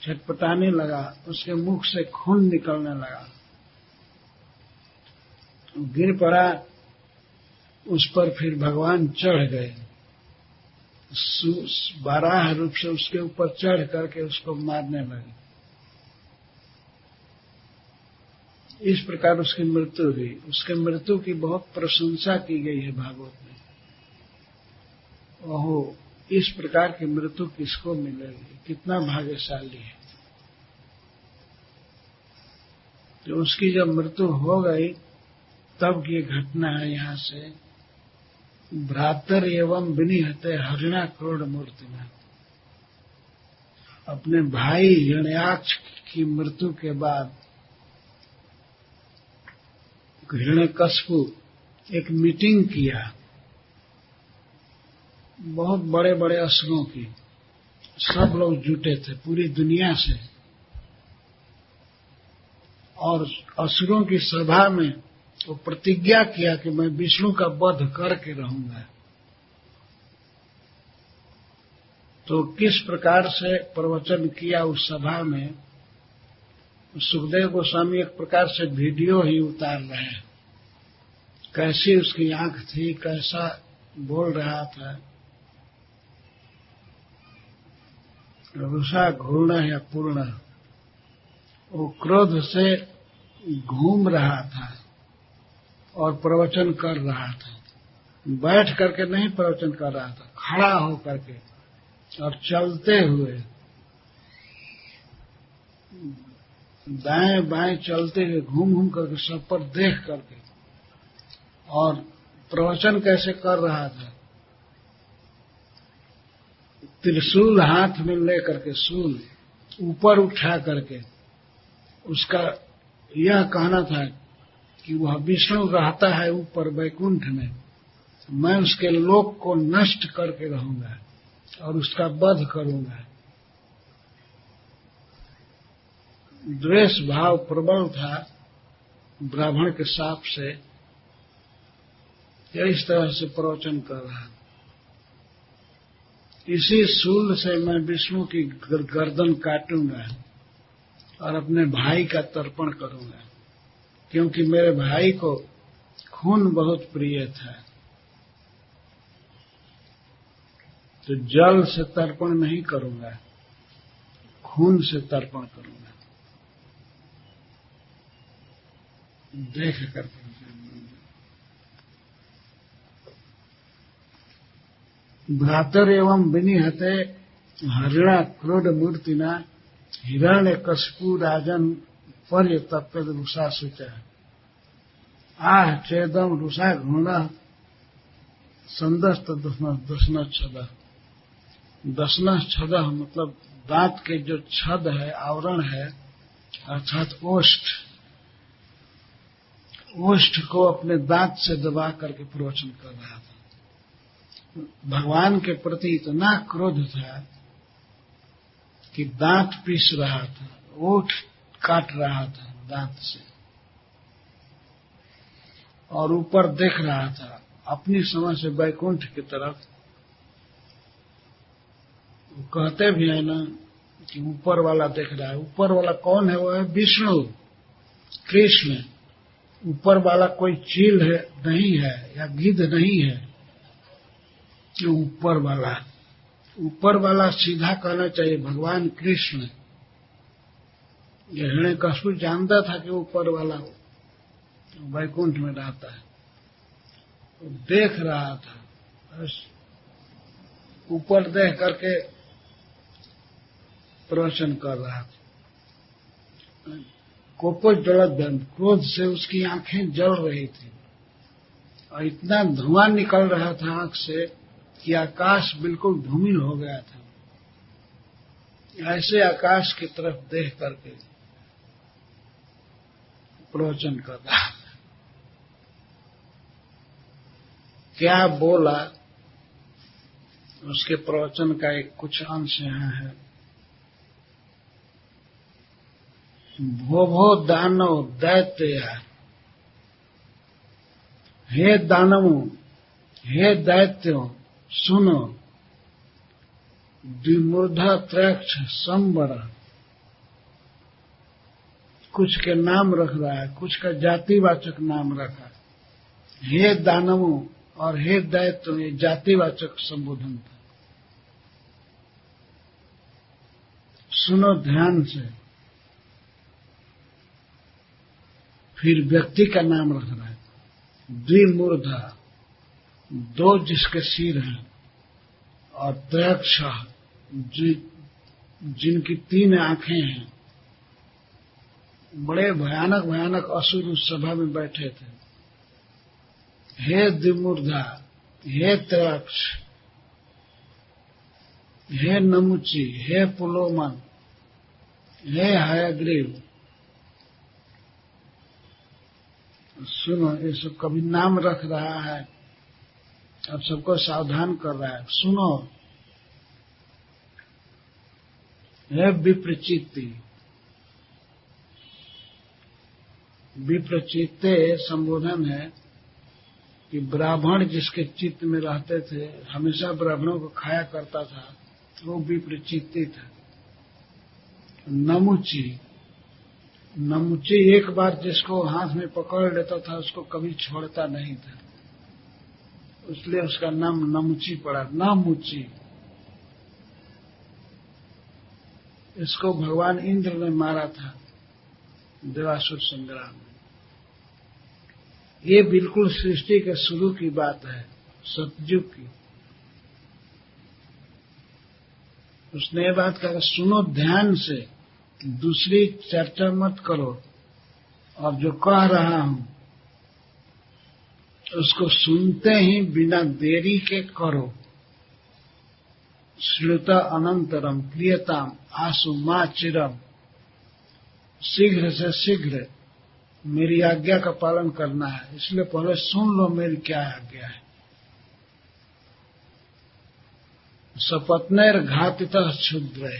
छटपटाने लगा, उसके मुख से खून निकलने लगा। गिर पड़ा, उस पर फिर भगवान चढ़ गए, बाराह रूप से उसके ऊपर चढ़ करके उसको मारने लगे। इस प्रकार उसकी मृत्यु हुई। उसके मृत्यु की बहुत प्रशंसा की गई है भागवत में। ओहो, इस प्रकार की मृत्यु किसको मिलेगी, कितना भाग्यशाली है। तो उसकी जब मृत्यु हो गई तब की घटना है। यहाँ से भ्रातर एवं विनिहते हरिणा क्रोध मूर्तिना। अपने भाई हिरण्याक्ष की मृत्यु के बाद हिरण्यकशिपु एक मीटिंग किया, बहुत बड़े बड़े असुरों की। सब लोग जुटे थे पूरी दुनिया से, और असुरों की सभा में वो प्रतिज्ञा किया कि मैं विष्णु का वध करके रहूंगा। तो किस प्रकार से प्रवचन किया उस सभा में, सुखदेव गोस्वामी एक प्रकार से वीडियो ही उतार रहे हैं। कैसी उसकी आंख थी, कैसा बोल रहा था, रुषा घूर्ण या पूर्ण, वो क्रोध से घूम रहा था और प्रवचन कर रहा था। बैठ करके नहीं प्रवचन कर रहा था, खड़ा हो करके और चलते हुए, दाएं बाएं चलते हुए, घूम घूम करके सब पर देख करके, और प्रवचन कैसे कर रहा था। त्रिशूल हाथ में लेकर के, शूल ऊपर उठा करके, उसका यह कहना था कि वह विष्णु रहता है ऊपर वैकुंठ में, मैं उसके लोक को नष्ट करके रहूंगा और उसका वध करूंगा। द्वेष भाव प्रबल था ब्राह्मण के साप से, इस तरह से प्रवचन कर रहा। इसी शूल से मैं विष्णु की गर्दन काटूंगा और अपने भाई का तर्पण करूंगा, क्योंकि मेरे भाई को खून बहुत प्रिय था। तो जल से तर्पण नहीं करूंगा, खून से तर्पण करूंगा। देख करके भ्रातर एवं विनिहते हरिणा क्रोध मूर्तिना हिरण्य कशपू राजन पर्यतप्य रुषा शुचा आह चेदम रुषा घृणा संदस्त दशना छद। दशना छद मतलब दांत के जो छद है, आवरण है, अर्थात ओष्ठ, ओष्ठ को अपने दांत से दबा करके प्रवचन कर रहा था। भगवान के प्रति इतना क्रोध था कि दांत पीस रहा था, ओठ काट रहा था दांत से, और ऊपर देख रहा था अपनी समझ से वैकुंठ की तरफ। वो कहते भी है ना कि ऊपर वाला देख रहा है। ऊपर वाला कौन है? वो है विष्णु, कृष्ण। ऊपर वाला कोई चील है नहीं है, या गिद्ध नहीं है कि ऊपर वाला। ऊपर वाला सीधा कहना चाहिए भगवान कृष्ण। हिरण्यकशिपु जानता था कि ऊपर वाला वैकुंठ में रहता है, तो देख रहा था, बस ऊपर देख करके प्रवचन कर रहा था। कोपो जलद, क्रोध से उसकी आंखें जल रही थी और इतना धुआं निकल रहा था आंख से कि आकाश बिल्कुल धूमिल हो गया था। ऐसे आकाश की तरफ देख करके प्रवचन कर रहा था। क्या बोला, उसके प्रवचन का एक कुछ अंश यहाँ है। भो दानव दैत्य, हे दानवों, हे दैत्यों, सुनो। द्विमूर्धा त्रैक्ष संवर, कुछ के नाम रख रहा है, कुछ का जातिवाचक नाम रखा। हे दानवों और हे दैत्यों, ये जातिवाचक संबोधन था। सुनो ध्यान से। फिर व्यक्ति का नाम रख रहा है। द्विमूर्धा, दो जिसके सिर हैं, और त्रयक्ष, जिनकी 3 आंखें हैं। बड़े भयानक भयानक असुर उस सभा में बैठे थे। हे द्विमूर्धा, हे त्रयक्ष, हे नमुची, हे पुलोमन, हे हयग्रीव, सुनो। ये सब कभी नाम रख रहा है, अब सबको सावधान कर रहा है। सुनो। हे विप्रचित्ति, विप्रचित्ते संबोधन है कि ब्राह्मण जिसके चित्त में रहते थे, हमेशा ब्राह्मणों को खाया करता था, वो विप्रचित्ती था। नमुची, नमुची एक बार जिसको हाथ में पकड़ लेता था उसको कभी छोड़ता नहीं था, इसलिए उसका नाम नमुची पड़ा। नमुची, इसको भगवान इंद्र ने मारा था देवासुर संग्राम में। ये बिल्कुल सृष्टि के शुरू की बात है, सतयुग की। उसने ये बात कहा, सुनो ध्यान से, दूसरी चर्चा मत करो, और जो कह रहा हूं उसको सुनते ही बिना देरी के करो। श्रुता अनंतरम क्रियताम आसु मा चिरम, शीघ्र से शीघ्र मेरी आज्ञा का पालन करना है, इसलिए पहले सुन लो मेरी क्या आज्ञा है। सपत्नेर घातितः क्षुद्र,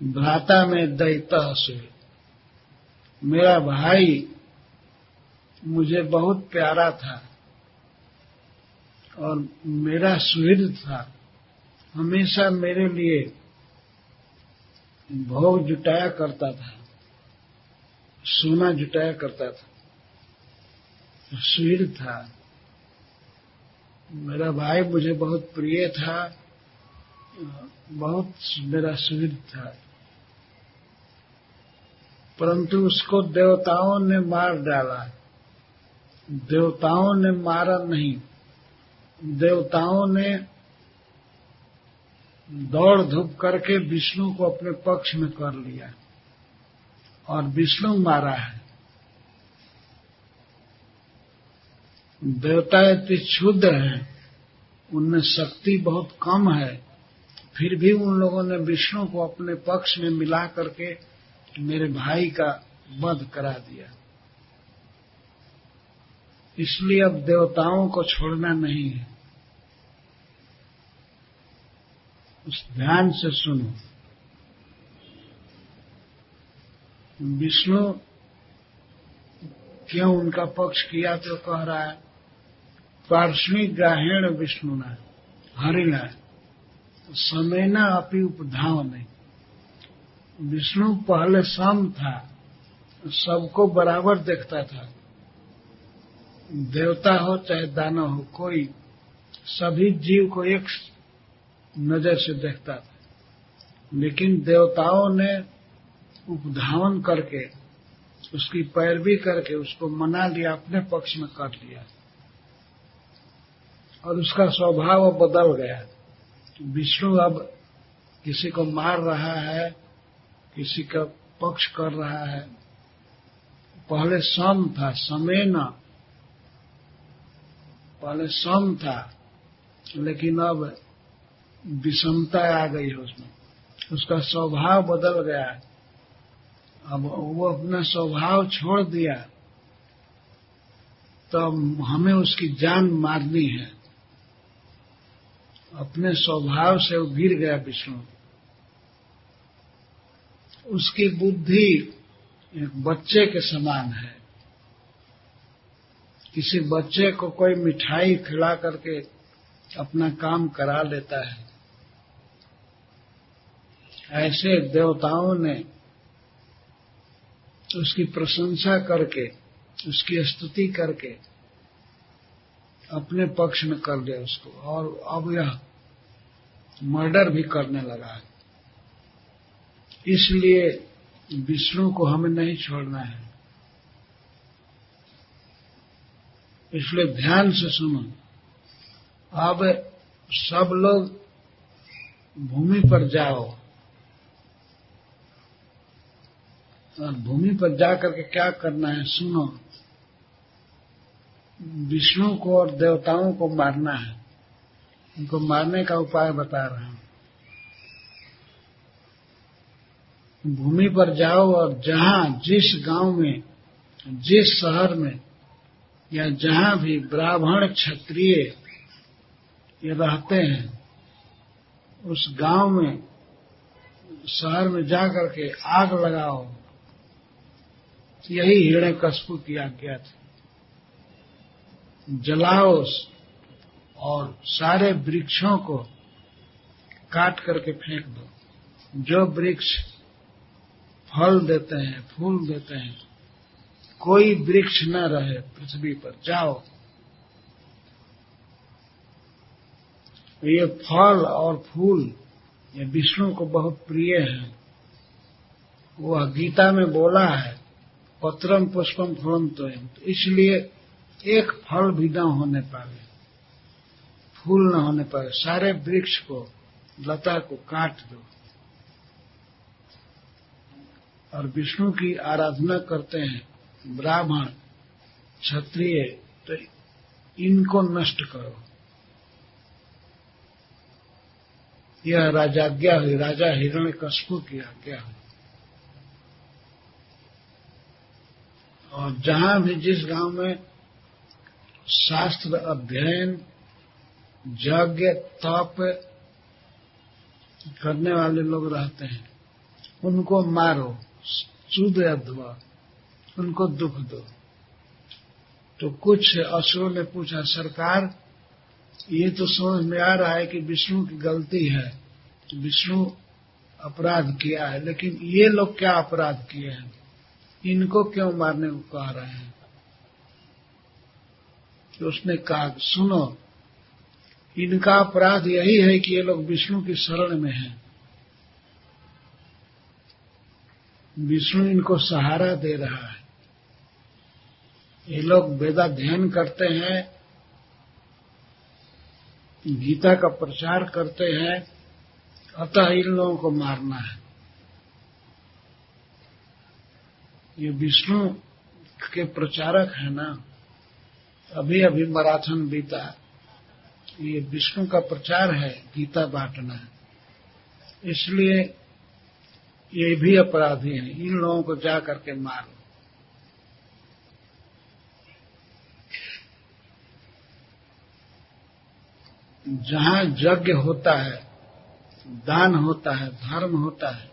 भ्राता में दैतः से, मेरा भाई मुझे बहुत प्यारा था और मेरा सुहृद था, हमेशा मेरे लिए भोग जुटाया करता था, सोना जुटाया करता था, सुहृद था। मेरा भाई मुझे बहुत प्रिय था, बहुत मेरा सुहृद था, परंतु उसको देवताओं ने मार डाला। देवताओं ने मारा नहीं, देवताओं ने दौड़ धूप करके विष्णु को अपने पक्ष में कर लिया और विष्णु मारा है। देवता इतने क्षुद्र हैं, उनमें शक्ति बहुत कम है, फिर भी उन लोगों ने विष्णु को अपने पक्ष में मिला करके मेरे भाई का वध करा दिया। इसलिए अब देवताओं को छोड़ना नहीं है। उस ध्यान से सुनो। विष्णु क्यों उनका पक्ष किया, तो कह रहा है पार्श्वी ग्राहेण विष्णुना हरिणा समेना अपि उपधावने। विष्णु पहले सम था, सबको बराबर देखता था, देवता हो चाहे दानव हो, कोई सभी जीव को एक नजर से देखता था। लेकिन देवताओं ने उपधावन करके, उसकी पैरवी करके उसको मना लिया, अपने पक्ष में कर लिया और उसका स्वभाव बदल गया। विष्णु अब किसी को मार रहा है, किसी का पक्ष कर रहा है। पहले सम था, समेना, पहले सम था, लेकिन अब विषमता आ गई है उसमें, उसका स्वभाव बदल गया। अब वो अपना स्वभाव छोड़ दिया, तो हमें उसकी जान मारनी है। अपने स्वभाव से वो गिर गया विष्णु। उसकी बुद्धि एक बच्चे के समान है। किसी बच्चे को कोई मिठाई खिला करके अपना काम करा लेता है, ऐसे देवताओं ने उसकी प्रशंसा करके, उसकी स्तुति करके अपने पक्ष में कर लिया उसको, और अब यह मर्डर भी करने लगा है। इसलिए विष्णु को हमें नहीं छोड़ना है। इसलिए ध्यान से सुनो। अब सब लोग भूमि पर जाओ और भूमि पर जाकर के क्या करना है सुनो। विष्णु को और देवताओं को मारना है। उनको मारने का उपाय बता रहा हूं। भूमि पर जाओ और जहां, जिस गांव में, जिस शहर में या जहां भी ब्राह्मण क्षत्रिय ये रहते हैं, उस गांव में, शहर में जाकर के आग लगाओ यही हिरण्यकश्यप की आज्ञा थी, जलाओ और सारे वृक्षों को काट करके फेंक दो। जो वृक्ष फल देते हैं, फूल देते हैं, कोई वृक्ष न रहे पृथ्वी पर, जाओ। ये फल और फूल ये विष्णु को बहुत प्रिय हैं। वह गीता में बोला है, पत्रम पुष्पम फलम तोयम, तो इसलिए एक फल भी न होने पाए, फूल न होने पाए, सारे वृक्ष को, लता को काट दो। और विष्णु की आराधना करते हैं ब्राह्मण क्षत्रिय, तो इनको नष्ट करो। यह राजाज्ञा हुई, राजा हिरण्यकश्यप की आज्ञा हुई। और जहां भी जिस गांव में शास्त्र अध्ययन, यज्ञ, तप करने वाले लोग रहते हैं, उनको मारो, चूद अध्वा, उनको दुख दो। तो कुछ असुरों ने पूछा, सरकार ये तो समझ में आ रहा है कि विष्णु की गलती है, विष्णु अपराध किया है, लेकिन ये लोग क्या अपराध किए हैं, इनको क्यों मारने को कह रहे हैं? तो उसने कहा, सुनो, इनका अपराध यही है कि ये लोग विष्णु की शरण में हैं। विष्णु इनको सहारा दे रहा है। ये लोग वेदाध्ययन करते हैं, गीता का प्रचार करते हैं, अतः इन लोगों को मारना है। ये विष्णु के प्रचारक है ना। अभी अभी मैराथन बीता, ये विष्णु का प्रचार है, गीता बांटना है, इसलिए ये भी अपराधी हैं, इन लोगों को जा करके मारो। जहां यज्ञ होता है, दान होता है, धर्म होता है,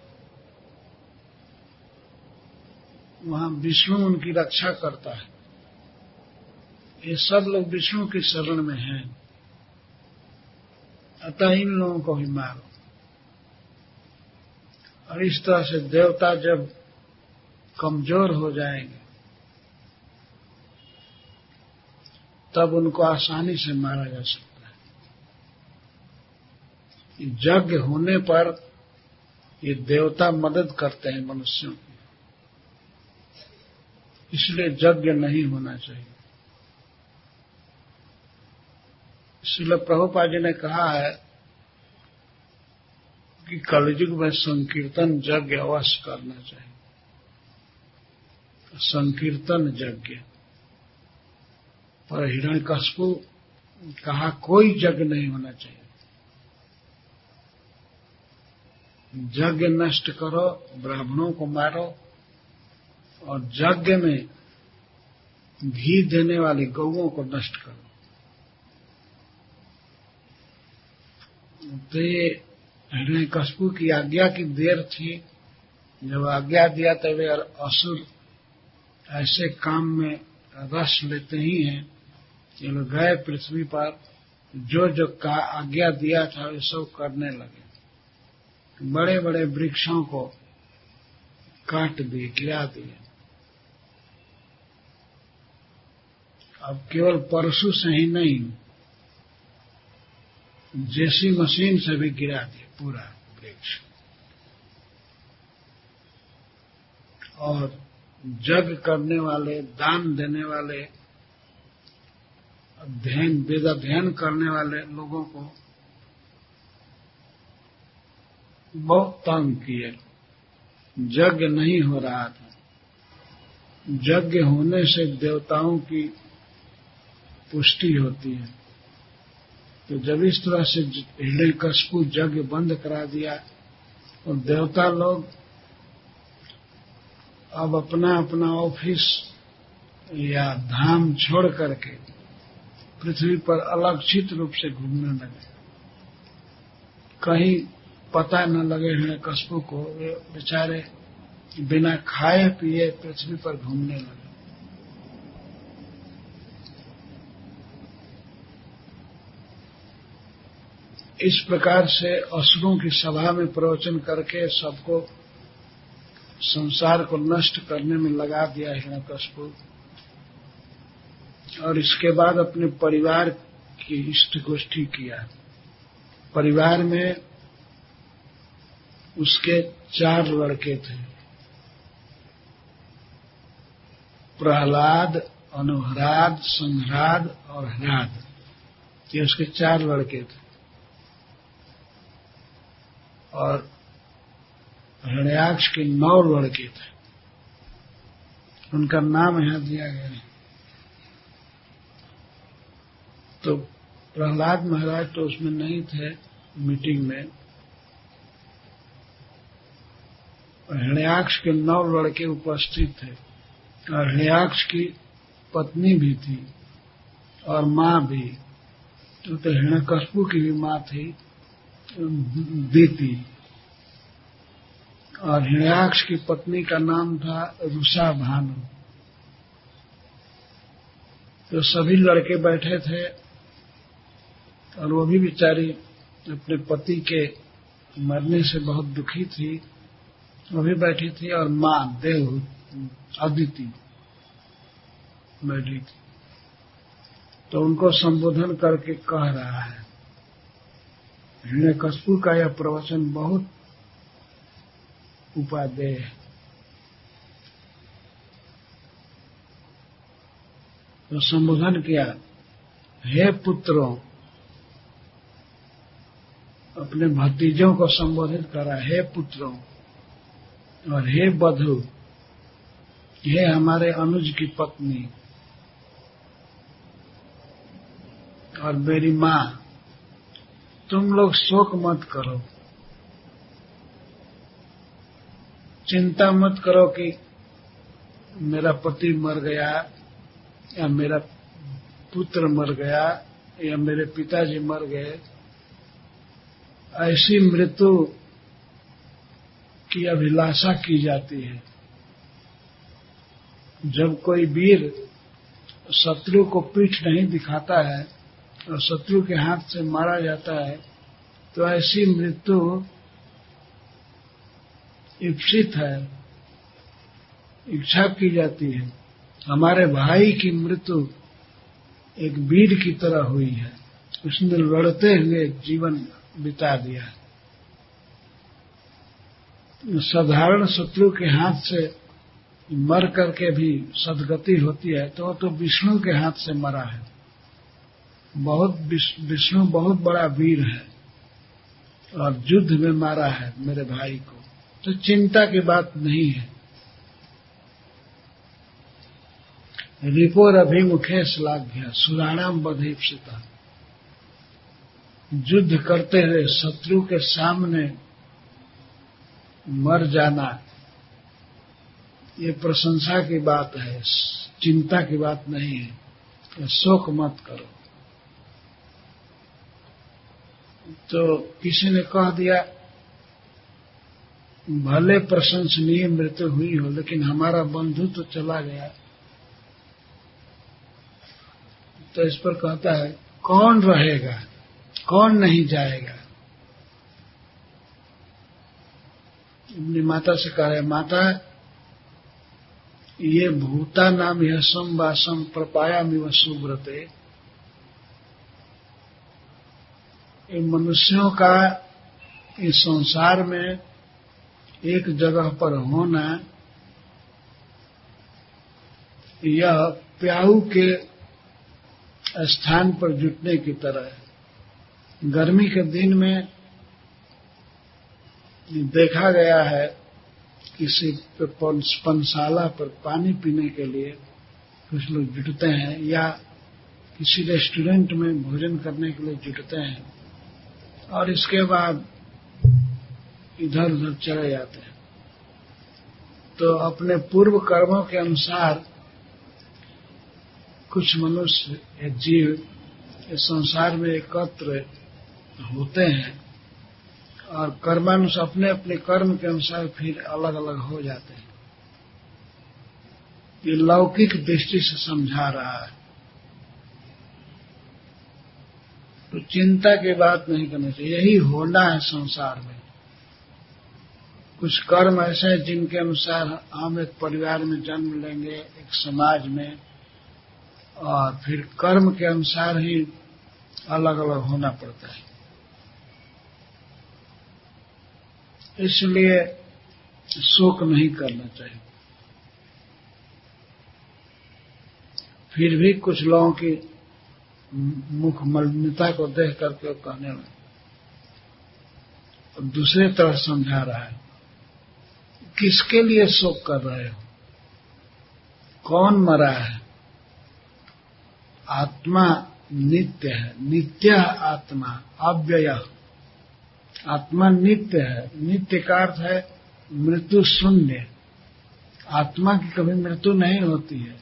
वहां विष्णु उनकी रक्षा करता है। ये सब लोग विष्णु की शरण में हैं, अतः इन लोगों को भी मारो। और इस तरह से देवता जब कमजोर हो जाएंगे, तब उनको आसानी से मारा जा सकता है। यज्ञ होने पर ये देवता मदद करते हैं मनुष्यों की, इसलिए यज्ञ नहीं होना चाहिए। इसलिए प्रभुपाद जी ने कहा है कि कलयुग में संकीर्तन यज्ञ अवश्य करना चाहिए। संकीर्तन यज्ञ पर हिरण्यकश्यप कहा कोई यज्ञ नहीं होना चाहिए। यज्ञ नष्ट करो, ब्राह्मणों को मारो, और यज्ञ में घी देने वाली गौओं को नष्ट करो। तो ये हिरण्यकश्यप की आज्ञा की देर थी। जब आज्ञा दिया तब वे असुर ऐसे काम में रस लेते ही हैं। ये लोग गए पृथ्वी पर, जो जो का आज्ञा दिया था वे सब करने लगे। बड़े बड़े वृक्षों को काट दिए, गिरा दिए। अब केवल परशु से ही नहीं, जेसी मशीन से भी गिरा दिए पूरा वृक्ष। और यज्ञ करने वाले, दान देने वाले, अध्ययन, वेदाध्ययन करने वाले लोगों को बहुत तंग किए। यज्ञ नहीं हो रहा था। यज्ञ होने से देवताओं की पुष्टि होती है। तो जब इस तरह से हिरण्यकश्यप यज्ञ बंद करा दिया, और देवता लोग अब अपना अपना ऑफिस या धाम छोड़ करके पृथ्वी पर अलक्षित रूप से घूमने लगे। कहीं पता न लगे हिरण्यकश्यप को, वे बेचारे बिना खाए पिए पृथ्वी पर घूमने लगे। इस प्रकार से असुरों की सभा में प्रवचन करके सबको संसार को नष्ट करने में लगा दिया हिरण्यकशिपु। और इसके बाद अपने परिवार की इष्ट गोष्ठी किया। परिवार में उसके 4 लड़के थे, प्रहलाद, अनुहराद, संघराद और हराद। ये उसके 4 लड़के थे। और हिरण्याक्ष के 9 लड़के थे। उनका नाम यहां दिया गया है। तो प्रहलाद महाराज तो उसमें नहीं थे मीटिंग में। हिरण्याक्ष के 9 लड़के उपस्थित थे और हिरण्याक्ष की पत्नी भी थी और मां भी। तो हिरण्यकशिपु की भी मां थी दीति। और हिरण्याक्ष की पत्नी का नाम था रुषा भानु। तो सभी लड़के बैठे थे और वो भी बेचारी अपने पति के मरने से बहुत दुखी थी। वो भी बैठी थी और मां देव अदिति बैठी थी। तो उनको संबोधन करके कह रहा है। हिरण्यकशिपु का यह प्रवचन बहुत उपादेय है। तो संबोधन किया, हे पुत्रों, अपने भतीजों को संबोधित करा, हे पुत्रों और हे बधू, हे हमारे अनुज की पत्नी और मेरी मां, तुम लोग शोक मत करो, चिंता मत करो कि मेरा पति मर गया या मेरा पुत्र मर गया या मेरे पिताजी मर गए। ऐसी मृत्यु की अभिलाषा की जाती है। जब कोई वीर शत्रु को पीठ नहीं दिखाता है और शत्रु के हाथ से मारा जाता है, तो ऐसी मृत्यु इप्सित है, इच्छा की जाती है। हमारे भाई की मृत्यु एक वीर की तरह हुई है। उसने लड़ते हुए जीवन बिता दिया। साधारण शत्रु के हाथ से मर करके भी सदगति होती है, तो विष्णु के हाथ से मरा है। विष्णु बहुत बड़ा वीर है और युद्ध में मारा है मेरे भाई को। तो चिंता की बात नहीं है। रिपोर अभिमुखे श्लाघ्य सुराणाम बधीप्सिता। युद्ध करते हुए शत्रु के सामने मर जाना, ये प्रशंसा की बात है, चिंता की बात नहीं है। तो शोक मत करो। तो किसी ने कह दिया, भले प्रशंसनीय मृत्यु हुई हो, लेकिन हमारा बंधु तो चला गया। तो इस पर कहता है, कौन रहेगा, कौन नहीं जाएगा। अपनी माता से कह रहे, माता, ये भूता नाम यह संवासम प्रपायामिव सुब्रते। इन मनुष्यों का इस संसार में एक जगह पर होना, यह प्याऊ के स्थान पर जुटने की तरह है। गर्मी के दिन में देखा गया है, किसी पनशाला पर पानी पीने के लिए कुछ लोग जुटते हैं या किसी रेस्टोरेंट में भोजन करने के लिए जुटते हैं और इसके बाद इधर उधर चले जाते हैं। तो अपने पूर्व कर्मों के अनुसार कुछ मनुष्य या जीव इस संसार में एकत्र होते हैं और कर्मानुसार अपने अपने कर्म के अनुसार फिर अलग अलग हो जाते हैं। ये लौकिक दृष्टि से समझा रहा है, तो चिंता की बात नहीं करनी चाहिए। यही होना है संसार में। कुछ कर्म ऐसे हैं जिनके अनुसार हम एक परिवार में जन्म लेंगे, एक समाज में, और फिर कर्म के अनुसार ही अलग अलग होना पड़ता है। इसलिए शोक नहीं करना चाहिए। फिर भी कुछ लोगों की मुख मलिनता को देख करके वो कहने लगे, और दूसरे तरह समझा रहा है, किसके लिए शोक कर रहे हो? कौन मरा है? आत्मा नित्य है, नित्य आत्मा अव्यय। आत्मा नित्य है। नित्य का अर्थ है मृत्यु शून्य। आत्मा की कभी मृत्यु नहीं होती है।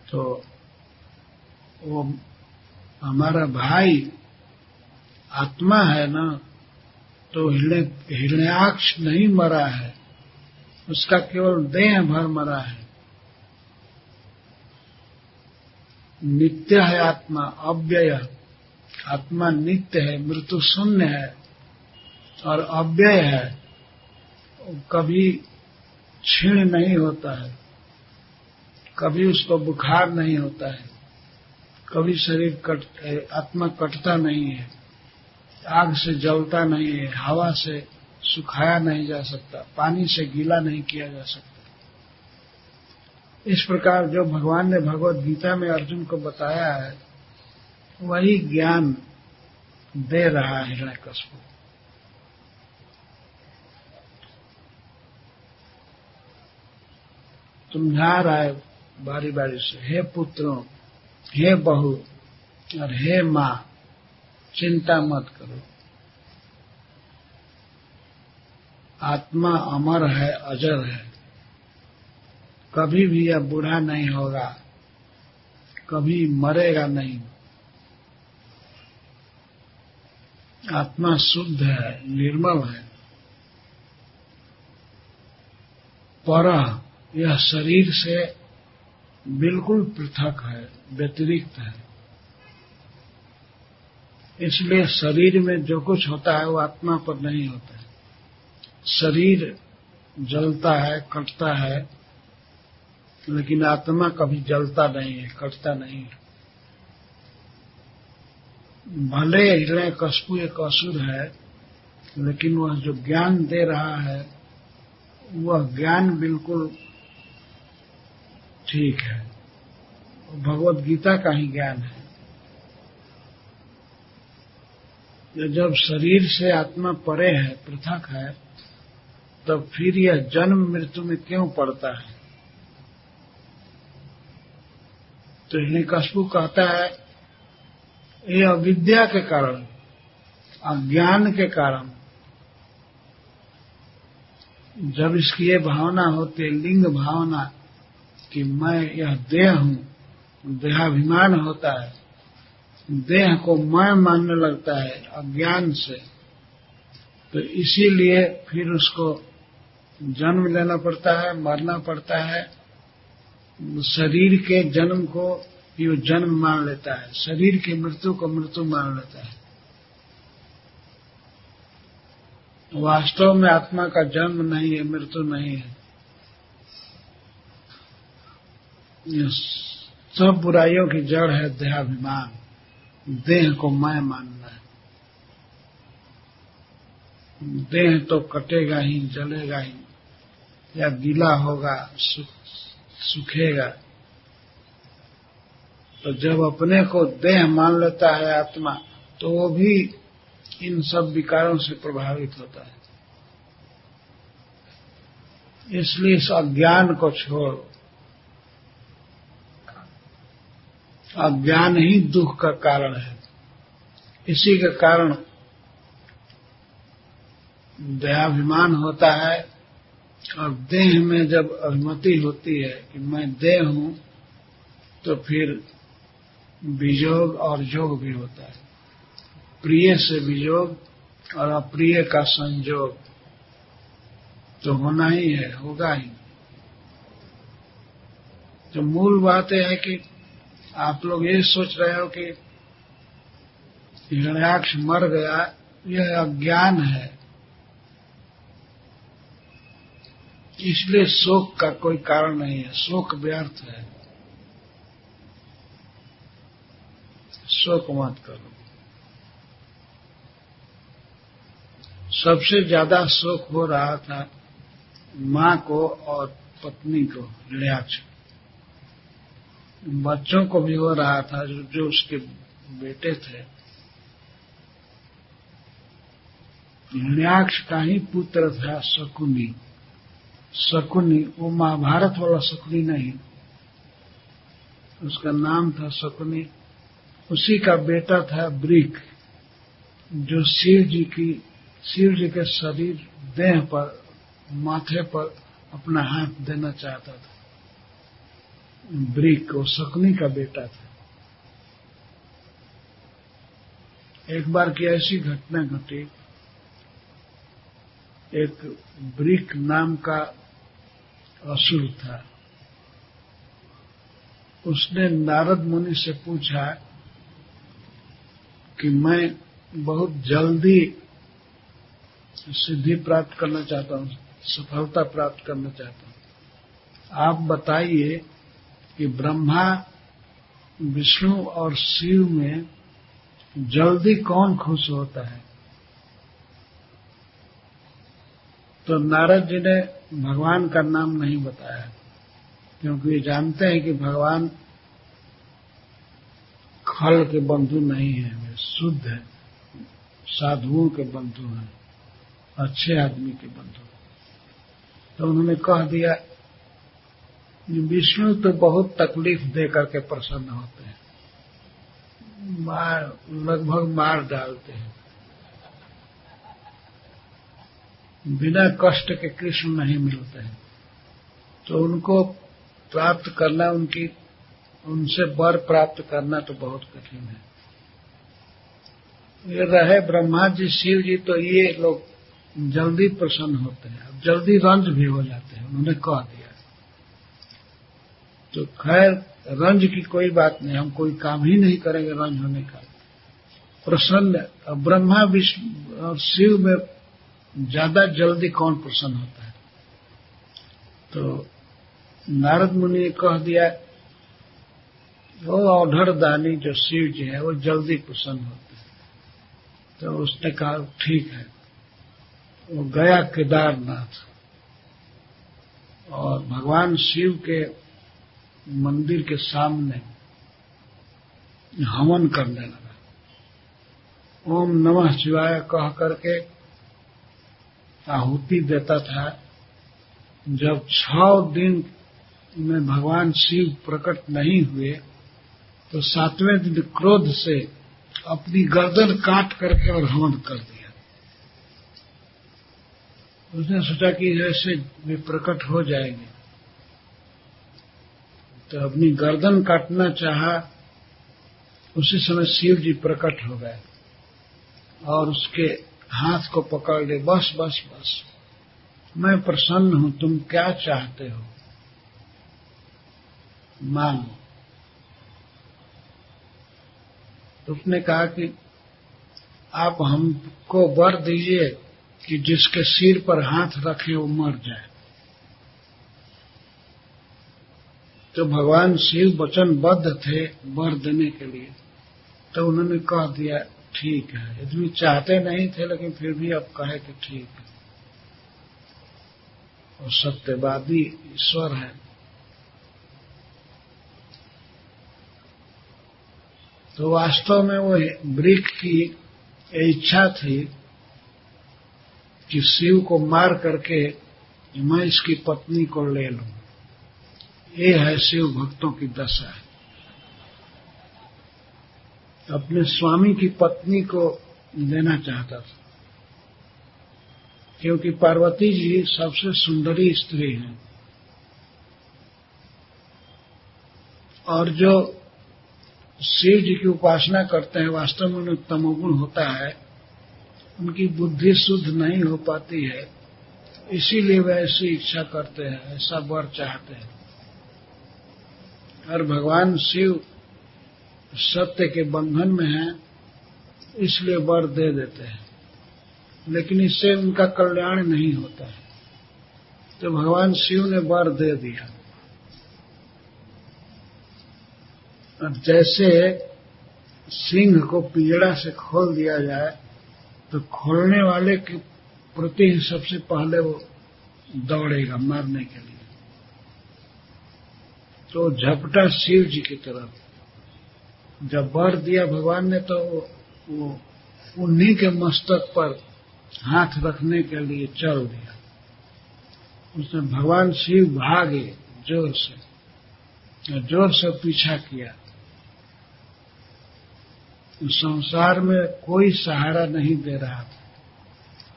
तो वो हमारा भाई आत्मा है ना, तो हिरण्याक्ष नहीं मरा है, उसका केवल देह भर मरा है। नित्य है आत्मा अव्यय। आत्मा नित्य है, मृत्यु शून्य है और अव्यय है। कभी क्षीण नहीं होता है, कभी उसको बुखार नहीं होता है, कभी शरीर आत्मा कटता नहीं है, आग से जलता नहीं है, हवा से सुखाया नहीं जा सकता, पानी से गीला नहीं किया जा सकता। इस प्रकार जो भगवान ने भगवत गीता में अर्जुन को बताया है, वही ज्ञान दे रहा है हिरण्यकश्यप। समझा रहा है बारी बारी से, हे पुत्रों, हे बहू और हे मां, चिंता मत करो। आत्मा अमर है, अजर है, कभी भी यह बूढ़ा नहीं होगा, कभी मरेगा नहीं। आत्मा शुद्ध है, निर्मल है। पर यह शरीर से बिल्कुल पृथक है, व्यतिरिक्त है। इसलिए शरीर में जो कुछ होता है वो आत्मा पर नहीं होता है। शरीर जलता है, कटता है, लेकिन आत्मा कभी जलता नहीं है, कटता नहीं है। भले हिरण्यकश्यप एक असुर है, लेकिन वह जो ज्ञान दे रहा है वह ज्ञान बिल्कुल ठीक है, भगवत गीता का ही ज्ञान है। जब शरीर से आत्मा परे है, पृथक है, तब फिर यह जन्म मृत्यु में क्यों पड़ता है? तो हिरण्यकश्यप कहता है, ये अविद्या के कारण, अज्ञान के कारण। जब इसकी ये भावना होती है, लिंग भावना, कि मैं यह देह हूं, देहाभिमान होता है, देह को मैं मानने लगता है अज्ञान से, तो इसीलिए फिर उसको जन्म लेना पड़ता है, मरना पड़ता है। शरीर के जन्म को ये जन्म मान लेता है, शरीर की मृत्यु को मृत्यु मान लेता है। वास्तव में आत्मा का जन्म नहीं है, मृत्यु नहीं है। ये सब बुराइयों की जड़ है देहाभिमान, देह को मैं मानना है। देह तो कटेगा ही, जलेगा ही, या गीला होगा, सूखेगा। तो जब अपने को देह मान लेता है आत्मा, तो वो भी इन सब विकारों से प्रभावित होता है। इसलिए इस अज्ञान को छोड़ो। अज्ञान ही दुख का कारण है। इसी के कारण देहाभिमान होता है, और देह में जब अभिमति होती है कि मैं देह हूं, तो फिर वियोग और योग भी होता है। प्रिय से वियोग और अप्रिय का संयोग तो होना ही है, होगा ही। तो मूल बात यह है कि आप लोग ये सोच रहे हो कि हिरण्याक्ष मर गया, यह अज्ञान है, इसलिए शोक का कोई कारण नहीं है। शोक व्यर्थ है, शोक मत करो। सबसे ज्यादा शोक हो रहा था मां को और पत्नी को, हिरण्याक्ष। बच्चों को भी हो रहा था, जो उसके बेटे थे। हिरण्याक्ष का ही पुत्र था शकुनी। शकुनी वो महाभारत वाला शकुनी नहीं, उसका नाम था शकुनी। उसी का बेटा था वृक, जो शिव जी के शरीर, देह पर, माथे पर अपना हाथ देना चाहता था। वृक वो शकुनी का बेटा था। एक बार की ऐसी घटना घटी, एक वृक नाम का असुर था। उसने नारद मुनि से पूछा कि मैं बहुत जल्दी सिद्धि प्राप्त करना चाहता हूं, सफलता प्राप्त करना चाहता हूं। आप बताइए कि ब्रह्मा, विष्णु और शिव में जल्दी कौन खुश होता है? तो नारद जी ने भगवान का नाम नहीं बताया, क्योंकि वे जानते हैं कि भगवान खल के बंधु नहीं है, वे शुद्ध है, साधुओं के बंधु हैं, अच्छे आदमी के बंधु। तो उन्होंने कह दिया, विष्णु तो बहुत तकलीफ दे करके प्रसन्न होते हैं, लगभग मार डालते हैं, बिना कष्ट के कृष्ण नहीं मिलते हैं। तो उनको प्राप्त करना, उनसे वर प्राप्त करना तो बहुत कठिन है। ये रहे ब्रह्मा जी, शिव जी, तो ये लोग जल्दी प्रसन्न होते हैं, अब जल्दी रंज भी हो जाते हैं, उन्होंने कह दिया। तो खैर, रंज की कोई बात नहीं, हम कोई काम ही नहीं करेंगे रंज होने का। प्रसन्न, अब ब्रह्मा विष्णु और शिव में ज्यादा जल्दी कौन प्रसन्न होता है? तो नारद मुनि ने कह दिया, वो औढ़र दानी जो शिव जी है, वो जल्दी प्रसन्न होते हैं। तो उसने कहा ठीक है। वो गया केदारनाथ और भगवान शिव के मंदिर के सामने हवन करने लगा। ओम नमः शिवाय कह करके आहुति देता था। जब 6 दिन में भगवान शिव प्रकट नहीं हुए, तो 7वें दिन क्रोध से अपनी गर्दन काट करके और हवन कर दिया। उसने सोचा कि जैसे वे प्रकट हो जाएंगे, तो अपनी गर्दन काटना चाहा। उसी समय शिव जी प्रकट हो गए और उसके हाथ को पकड़ ले, बस बस बस, मैं प्रसन्न हूं, तुम क्या चाहते हो मांगो। तो उसने कहा कि आप हमको वर दीजिए कि जिसके सिर पर हाथ रखे वो मर जाए। तो भगवान शिव वचनबद्ध थे वर देने के लिए, तो उन्होंने कह दिया ठीक है। यदि चाहते नहीं थे, लेकिन फिर भी अब कहे कि ठीक है। और सत्यवादी ईश्वर है। तो वास्तव में वो वृक्ष की इच्छा थी कि शिव को मार करके मैं इसकी पत्नी को ले लूं। ये है शिव भक्तों की दशा है। अपने स्वामी की पत्नी को लेना चाहता था, क्योंकि पार्वती जी सबसे सुंदरी स्त्री हैं और जो शिव जी की उपासना करते हैं, वास्तव में उन्हें तमोगुण होता है, उनकी बुद्धि शुद्ध नहीं हो पाती है, इसीलिए वे ऐसी इच्छा करते हैं, ऐसा वर चाहते हैं। और भगवान शिव सत्य के बंधन में हैं, इसलिए वर दे देते हैं, लेकिन इससे उनका कल्याण नहीं होता है। तो भगवान शिव ने वर दे दिया। और जैसे सिंह को पिंजड़ा से खोल दिया जाए तो खोलने वाले के प्रति ही सबसे पहले वो दौड़ेगा मारने के लिए, तो झपटा शिव जी की तरफ। जब वर दिया भगवान ने तो वो उन्हीं के मस्तक पर हाथ रखने के लिए चल दिया। उसने भगवान शिव भागे जोर से पीछा किया। संसार में कोई सहारा नहीं दे रहा था।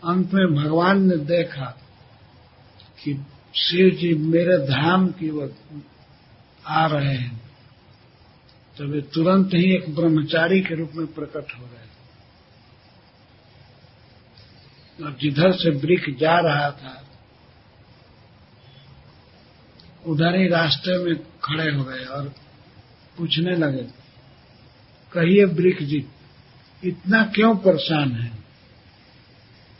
अंत में भगवान ने देखा कि शिव जी मेरे धाम की ओर आ रहे हैं, तो वे तुरंत ही एक ब्रह्मचारी के रूप में प्रकट हो गए और जिधर से वृक्ष जा रहा था उधर ही रास्ते में खड़े हो गए और पूछने लगे, कहिए वृक्ष जी, इतना क्यों परेशान है?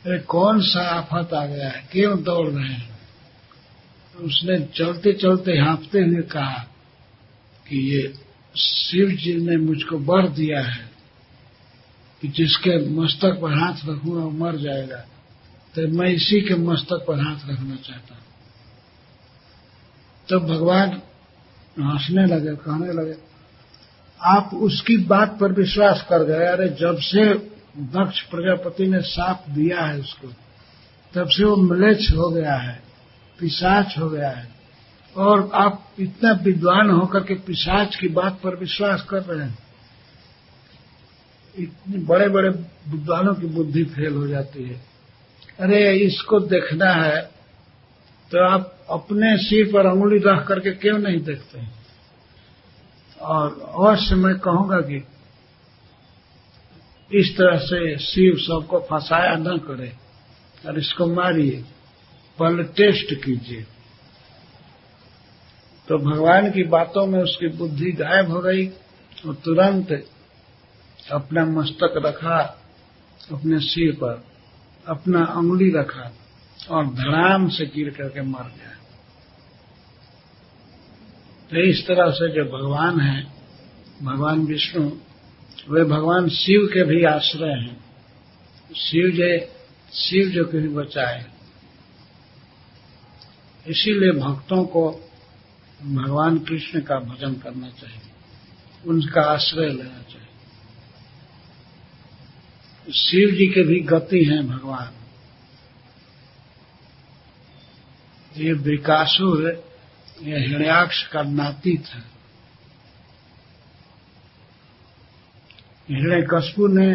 अरे कौन सा आफत आ गया है, क्यों दौड़ रहे हैं? उसने चलते चलते हाँफते हुए कहा कि ये शिव जी ने मुझको वर दिया है कि जिसके मस्तक पर हाथ रखूंगा वो मर जाएगा, तो मैं इसी के मस्तक पर हाथ रखना चाहता हूं। तब भगवान हंसने लगे, कहने लगे, आप उसकी बात पर विश्वास कर गए। अरे जब से दक्ष प्रजापति ने साप दिया है उसको, तब से वो म्लेच्छ हो गया है, पिशाच हो गया है, और आप इतना विद्वान होकर के पिशाच की बात पर विश्वास कर रहे हैं। इतने बड़े बड़े विद्वानों की बुद्धि फेल हो जाती है। अरे इसको देखना है तो आप अपने सिर पर अंगुली रख करके क्यों नहीं देखते हैं? और अवश्य मैं कहूंगा कि इस तरह से शिव सबको फंसाया न करे और इसको मारिए, पहले टेस्ट कीजिए। तो भगवान की बातों में उसकी बुद्धि गायब हो गई और तुरंत अपना मस्तक रखा अपने सिर पर, अपना अंगुली रखा और धड़ाम से गिर करके मर गया। तो इस तरह से जो भगवान हैं, भगवान विष्णु, वे भगवान शिव के भी आश्रय हैं। शिव जो कभी बचाए, इसीलिए भक्तों को भगवान कृष्ण का भजन करना चाहिए, उनका आश्रय लेना चाहिए। शिव जी के भी गति हैं भगवान। ये वृकासुर, ये हिरण्याक्ष का नाती था। हिरण्यकशिपु ने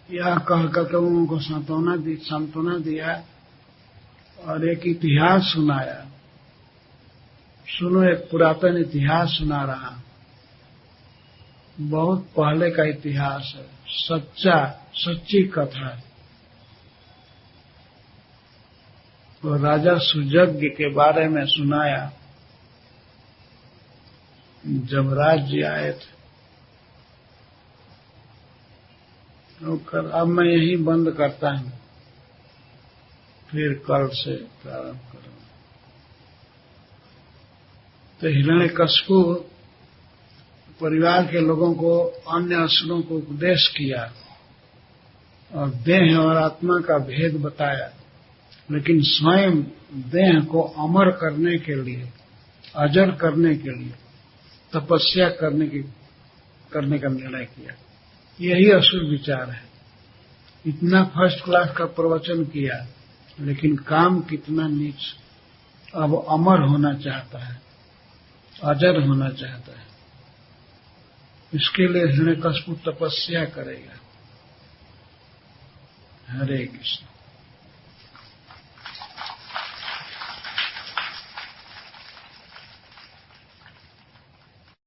यह कहकर के उनको सांत्वना दिया और एक इतिहास सुनाया। सुनो, एक पुरातन इतिहास सुना रहा, बहुत पहले का इतिहास है, सच्ची कथा है। तो राजा सुजज्ञ के बारे में सुनाया, जब राज्य आए थे। तो अब मैं यही बंद करता हूं, फिर कल से प्रारंभ करूंगा। तो हिरण्यकशिपु परिवार के लोगों को, अन्य असुरों को उपदेश किया और देह और आत्मा का भेद बताया, लेकिन स्वयं देह को अमर करने के लिए, अजर करने के लिए तपस्या करने का निर्णय किया। यही असुर विचार है। इतना फर्स्ट क्लास का प्रवचन किया, लेकिन काम कितना नीच। अब अमर होना चाहता है, अजर होना चाहता है। इसके लिए हिरण्यकशिपु तपस्या करेगा। हरे कृष्ण।